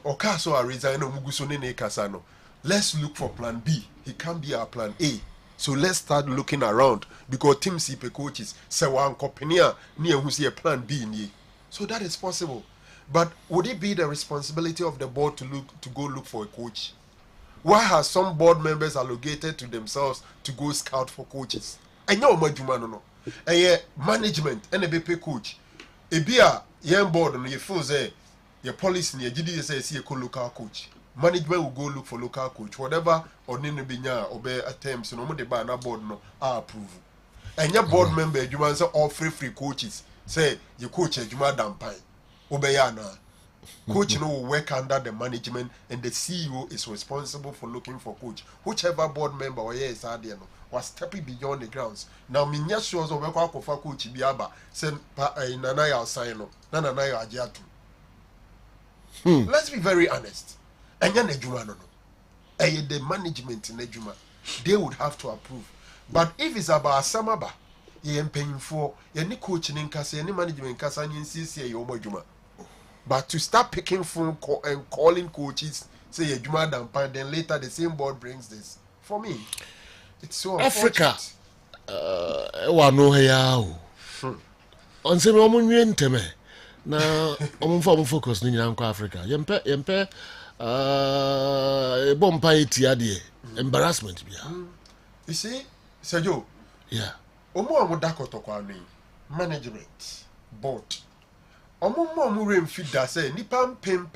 Okaso are resign no Mugusone ne Kasano. Let's look for plan B. He can't be our plan A. So let's start looking around because team CP coaches say one company near who see a plan B in ye. So that is possible. But would it be the responsibility of the board to go look for a coach? Why has some board members allocated to themselves to go scout for coaches? I know no. And management and a BP coach. A beer young board and you feel say your policy near GD say a local coach. Management will go look for local coach. Whatever or nini binya or be attempts, no more the banner board no approve. And your board member, you want to all free coaches. Say you coach you madam pine. Obeyana. Coach no will work under the management and the CEO is responsible for looking for coach. Whichever board member or yes no was stepping beyond the grounds. Now minya shows over for coach biaba send nanaya sign nanaya ajatu. Let's be very honest. And then Nejuma no. And the management in Nejuma, they would have to approve. But if it's about Samaba, you ain't paying for any coaching in Casa, any management in Casa, and you see your Juma. But to start picking phone call and calling coaches, say a Juma Dampan, then later the same board brings this. For me, it's so Africa. No here. On some moment, na focus ni Africa. Yempe bompa itiade embarrassment bia. You see, Sergio. Yeah. Omo dakoto kwa ni management board. Omo remfeed da say nipa pim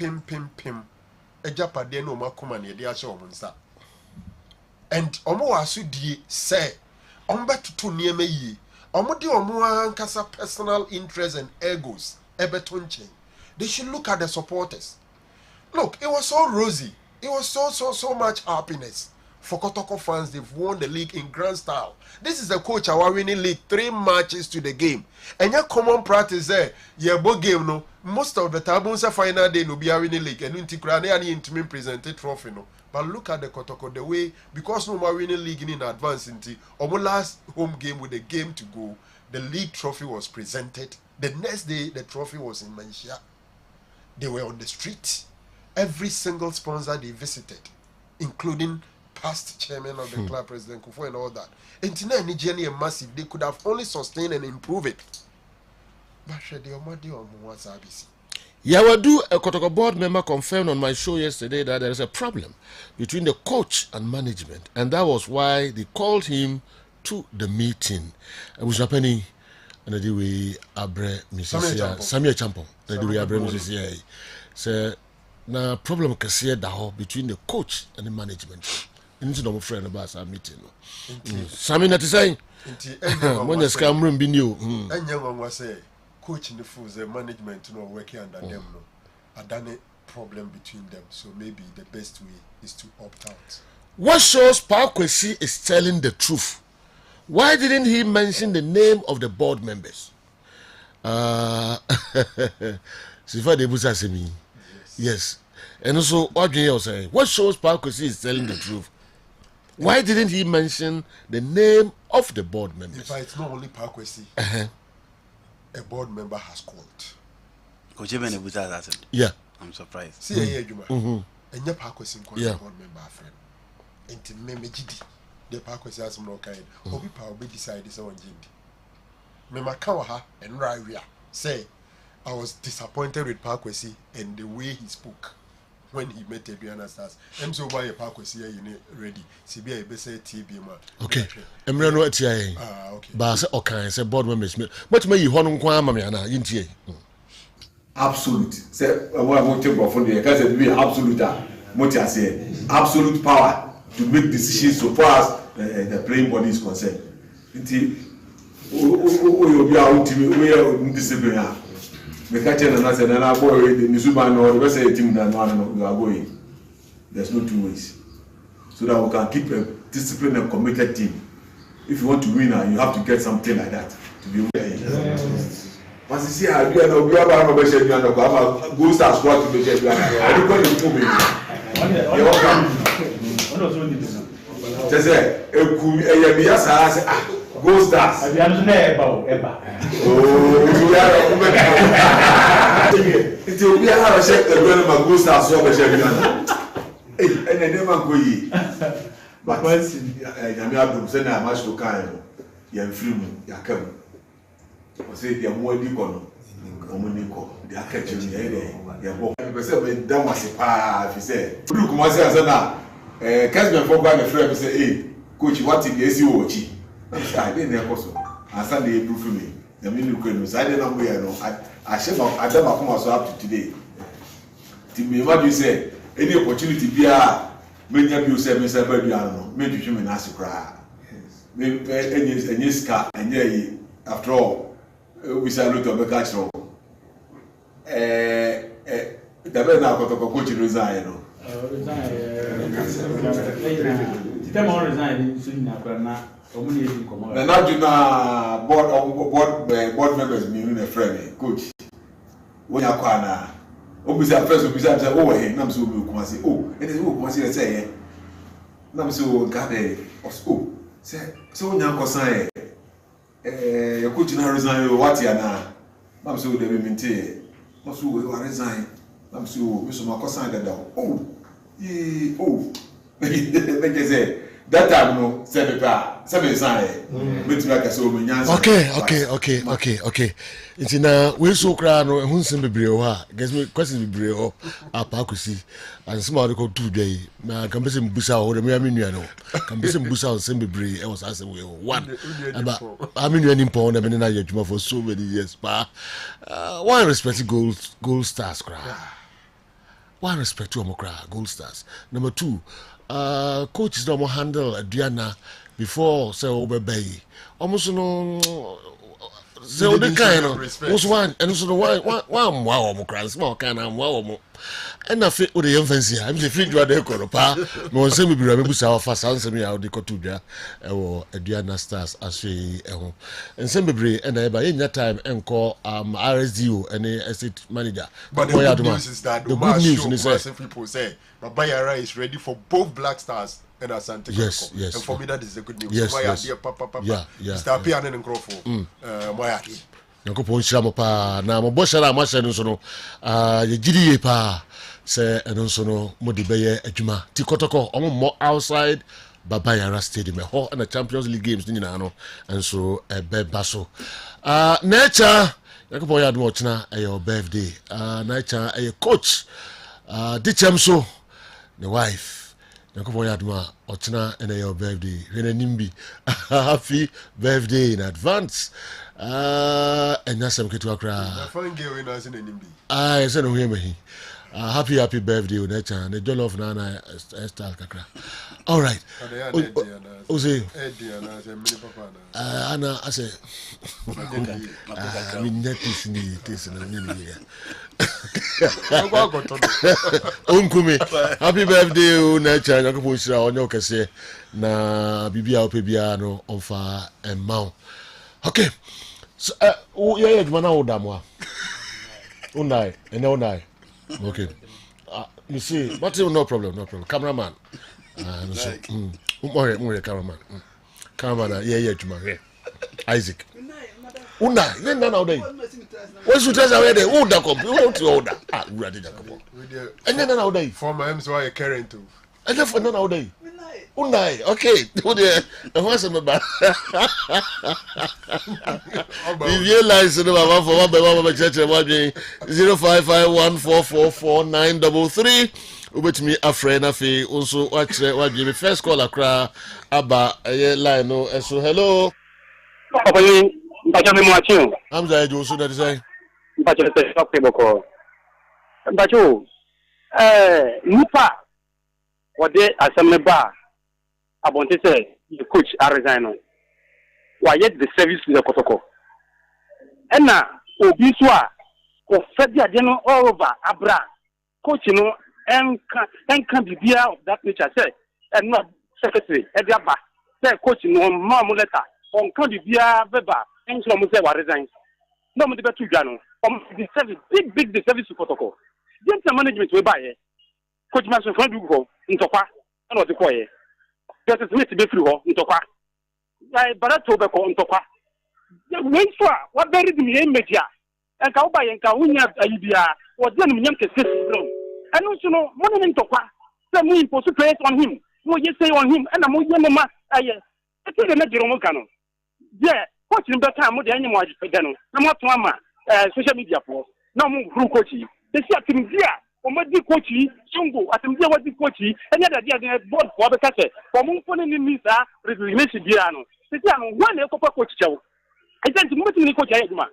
ejapade no makoma na de ahye omo nsa. And omo asudie say omo betutu niema yi. Omo de omo ankasa personal interest and egos ebetonche. They should look at the supporters. Look, it was so rosy. It was so much happiness for Kotoko fans. They've won the league in grand style. This is the coach our winning league 3 matches to the game. And your common practice there, both game no. Most of the time, final day no be a winning league. And intimate presented trophy no. But look at the Kotoko the way because no more winning league in advance into our last home game with the game to go. The league trophy was presented. The next day, the trophy was in Manchia. They were on the street. Every single sponsor they visited, including past chairman of the club, President Kufo, and all that. And tonight, Nigeria massive. They could have only sustained and improve it. But Yawadu, a Kotoko board member, confirmed on my show yesterday that there is a problem between the coach and management, and that was why they called him to the meeting. It was happening. And the way Abre Mrs. Samia Champon, the way Abre Mrs. So, na problem kasiye daho between the coach and the management. into no friend about some meeting. Sammy not saying, when the scam room be new. And young one was say, coaching the fools, the management, no working under them, no. I done a problem between them, so maybe the best way is to opt out. What shows Parkwesi is telling the truth? Why didn't he mention the name of the board members? Sifa de Busa Semi. Yes. And also, what you saying? What shows Parkwesi is telling the truth? Why didn't he mention the name of the board members? In fact, it's not only Parkwesi. A board member has called. Yeah. I'm surprised. See, Juma. And your Parkwesi called a board member friend. Into Memejidi. The Parkwesi has no kind. Obi Power be decided so on Jindi. Memakawaha and Raya say, I was disappointed with Parkwesi and the way he spoke when he met Adriana Stars. I'm so why a Parkwesi you ready. CBI be say TB man. Okay. I'm ready to hear. Okay. But I say okay, say board members. What may you honor kwa mama yana yintie. Absolute. Say what I want to go for the because it be absolute. What I say, absolute power to make decisions so far as the playing body is concerned. Until you be out to me, we are disciplined. We catch an answer and I boy the Nisuman or the West team than one we are going. There's no two ways. So that we can keep a disciplined and committed team. If you want to win, you have to get something like that to be winning. But you see, I do know we have a better than the go start squad to be better. I do call it moving. You just say, go stars. Oh, it will be a hard check the girl go stars so much. Hey, and then never go ye. But once Yamiabum send a match to Kayan, Yan Freeman, Yakam. I say, they are more deacon, Omonico, they are catching the head. They are both. That was a pa, if you say, look, Mazana, Kessben for by the friend say, hey, coach, what if you see Ochi? I didn't know also. I said they proof me. The minute you I didn't know where I said, I don't come so up to today. To me, what you say, any opportunity be a many of you say, Mr. Berdiano, made you human as a cry. Any scar, and yea, after all, we salute of the catcher. The better now got a coach resign. The national board members mean a friend, coach. When you are obviously, first of all, oh, hey, I'm so good. Oh, it is who say, I'm so glad of school. Say, so now, say, your coach now resign, what you are now. I'm so they will maintain. Also, we are resign. I'm so Mr. Macosan that oh, yeah, oh, like I say. That time, no, seven sign. Okay. It's now we so cry no who send be brewa. Guess me question be brewa Parkwesi and somebody go 2 day. Na can be some busa or me aminu no. Can be some busa and send be bre. I was asking we one. But aminu any pound na me na yejuma for so many years. But one respect gold stars cry. One respect to Omokra gold stars. Number 2. Coaches don't handle Adriana before say obey. Almost no say the kind of was one and so one wow small kind of wow. And I fit with the infancy. I'm the free driver pa. No say me be busa fast answer me out the kotuja or Adriana stars as we and some be and by in that time and call RSDO and estate manager. But the good news is that the good news is people say Babayara is ready for both Black Stars and Asante. Yes. And for me that is the good news. Yes. Mr. Pian and Crawford. Moyaki. Yankopon shiramo pa na mo boshara ma hye no so no ye gidi pa se eno so no mo de beye adwuma ti kotoko omo mo outside Babayara Stadium ho na Champions League games ni na no enso beba so nature Yankopon ya do china your birthday nature coach dichem so the wife Yankopon ya do china and your birthday when nimbi happy birthday in advance. And that's some kid to cry. I find gay when I was in an I said, no, him. Happy birthday, Unecha. The jollof nana style kakra. All right. Ose. Anna, I say. I mean, this Unkume. Happy birthday, Unecha. Nakupushra on your kase. Na Bibia Opebiano on fire and mount. Okay. So, yeah, mana odamwa. Unai, and unai. Okay. You see, but no problem. Cameraman. More cameraman. Cameraman, yeah, Juma. Isaac. Una, then now day. What should tell away the order computer order? Ready to come. And then now day. Former M, so I carry to. And then for now day. Unai, okay. What's about? If you realize the Baba for 0551444933, which me a friend of also watch what you first call a cry about a line. No, so hello. I'm there, you so that say. But you, Nipa, what they are some bar. I want to say, the coach are resigning. Why yet the service to the Kotoko? And now, Obiswa, or Federal General all over Abra, coach, you know, and can be beer of that nature, say, and not secretary, Ediaba, say, coach, you know, Mamuleta, on can be beer, Weber, and so Musewa resigns. No, the better Gano, the service, big the service to Kotoko. Get the management will buy it. Coach Master from Dugo, in Topa, and what the quiet. That is with the through in Topa. I Baratoba in Topa. When what buried me in Media, and Kauba and Kaunia idea was then Yankee system. And also, no money in Topa. Some we impose to press on him. What you say on him, and I'm with Yamama. I think the Major Mocano. Yeah, watching the time with the animal. I'm not Mama, social media for no more coachy. They see him here. Omadi coachy, Sungo, at him there was the coachy, and yet I board for the catcher. For Mumphony Misa, resignation Diano. They say I'm one coach show. I sent to Mutin Coach Edma.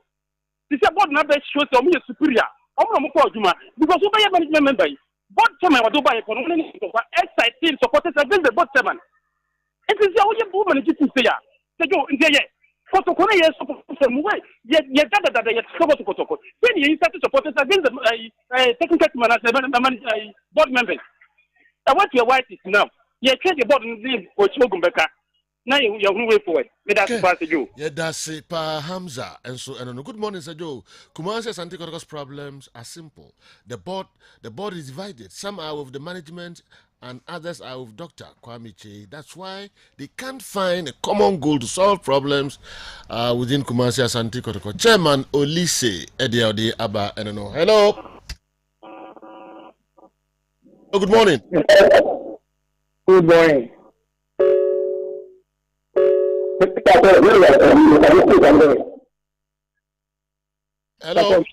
This is about number shows me a superior. I'm not Juma because you buy a management member. Board chairman was by economic excited team supporters against the board chairman. It is the only woman to say, they go in the Protocol, yes, some way. Yet, that yet, protocol. Then you started supporters against the technical board members. Now, what your wife is now, you change the board and name for Chogumbeka. Now you're going way forward. That's part of you. Yeah, that's Pa Hamza. And so, and good morning, Sir Joe. Kumasi's anti-corruption problems are simple. The board is divided. Some are with the management and others are with Dr. Kwame Che. That's why they can't find a common goal to solve problems within Kumasi Asante Kotoko. Chairman Olise Ediode Abba Eneno. Hello. Oh, good morning. Good morning. Hello.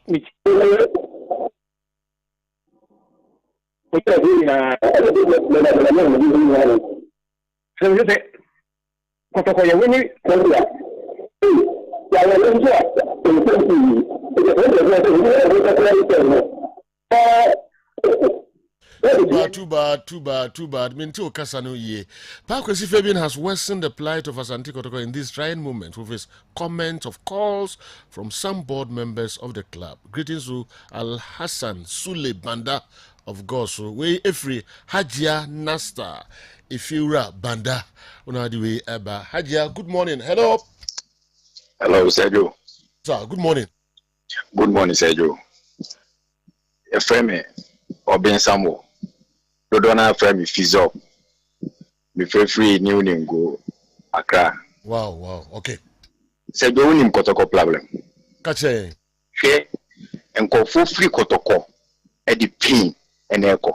Too bad. Minto Kasano ye. Pakwesi Fabian has worsened the plight of Asante Kotoko in this trying moment with his comments of calls from some board members of the club. Greetings to Al Hassan Sule Banda of Goso. We Efri Hajia Nasta Ifira Banda. Unadiwe Eba. Hajia, good morning. Hello. Hello, Sergio. Sir, good morning. Good morning, Sergio. A friend Obin Samuel. You don't have friend me fizz up. Me free new name go Accra. Wow. Okay. Sergio unim Kotoko problem. Kache. She enko for free Kotoko e di pin and echo.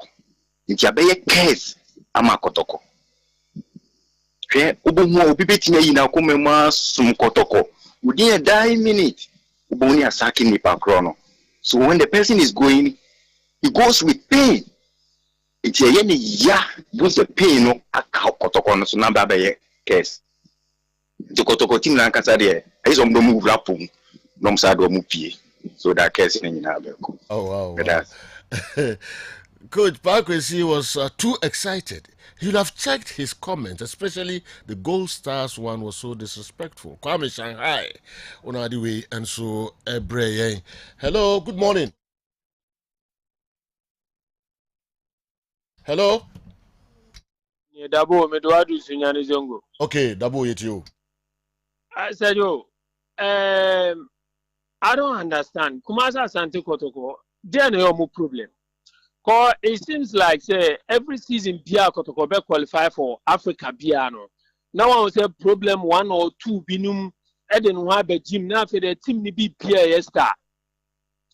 Nti abeye case ama Kotoko. She obomo obi betina yi na komema sum Kotoko. Within a 9 minutes, Uboni are sacking the chrono. So when the person is going, he goes with pain. It's a yeni ya boost the pain no account Kotoko so number by case. The Kotoko team na kasade is on the move rapum, no side or mupie. So that case in Abeko. Oh wow. Coach Parkwesi was too excited. You'd have checked his comments, especially the Gold Stars one was so disrespectful. Kwame Shanghai, on the way, and so Ebre. Hello, good morning. Hello. Dabo Medwadu Sunyani Zongo. Okay, Dabo it you. I said, I don't understand. Kumasa Santi Kotoko, there no more problem. Cause it seems like say every season Bia Kotoko be qualify for Africa Biano. Now I say problem 1 or 2 binum Eden Wabe Jim now for the team ni be Bia star.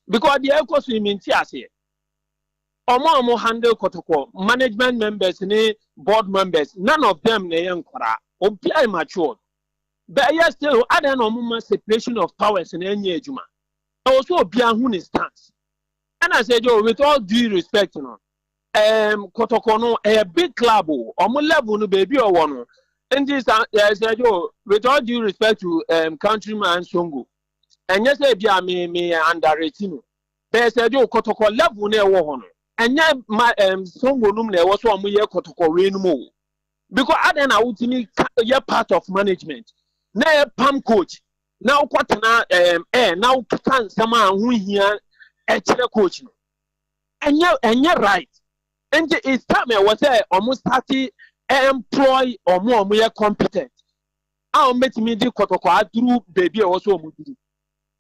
Because the echo swimming tiase. Omo handle Kotoko, management members ni board members, none of them ne yankora. Obia mature. But yes, still, I don't know separation of powers in any ejuma. Also, Obia who stance. And I said, with all due respect, Kotokono, a big club, omo level no baby or one. And this, I said, with all due respect to countryman Songo. And yes, I me underrating. But I said, Kotoko level near one. And yet, my Songo numne was one year Kotoko rain more. Because I don't know you're part of management. Now pam coach. Now what now can someone who here a coach. And you're right. And it's time I was almost 30 employ or more competent. I'll make me do Kotoko through baby also.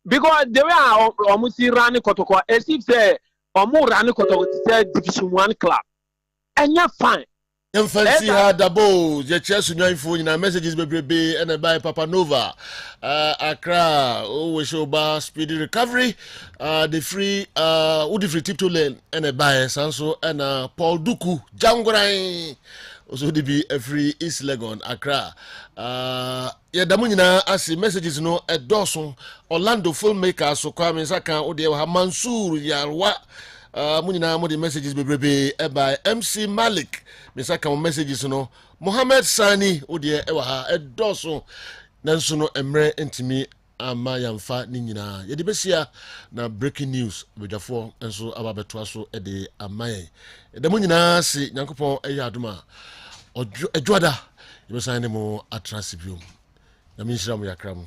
Because they were almost running Kotoko as if say or more running Kotoko to say Division 1 club. And you're fine. Fancy had Dabo, the chess in our messages be and by Papa Nova, Accra, Wishoba, speedy recovery, the free, Woody free tip to lane, and a bias, and so, and Paul Duku, Jangurai, also to be a free East Legon, Accra. Yeah, Damunina, as the messages no at Dawson, Orlando filmmaker, so Kwame Saka, Odia Mansur, Yarwa. Munina mo the messages be by MC Malik. Misaka mo messages no. Mohammed Sani odie ewa ha edoso. Nanso no emre entimi ama yamfa ni nyina. Ye de besia na breaking news bedwafo enso ababeto so e de amaye. De mo nyina si Nyankopon eya adoma. Odwoada. Ye besan ne mo atrasibium. Na minshira mo yakram.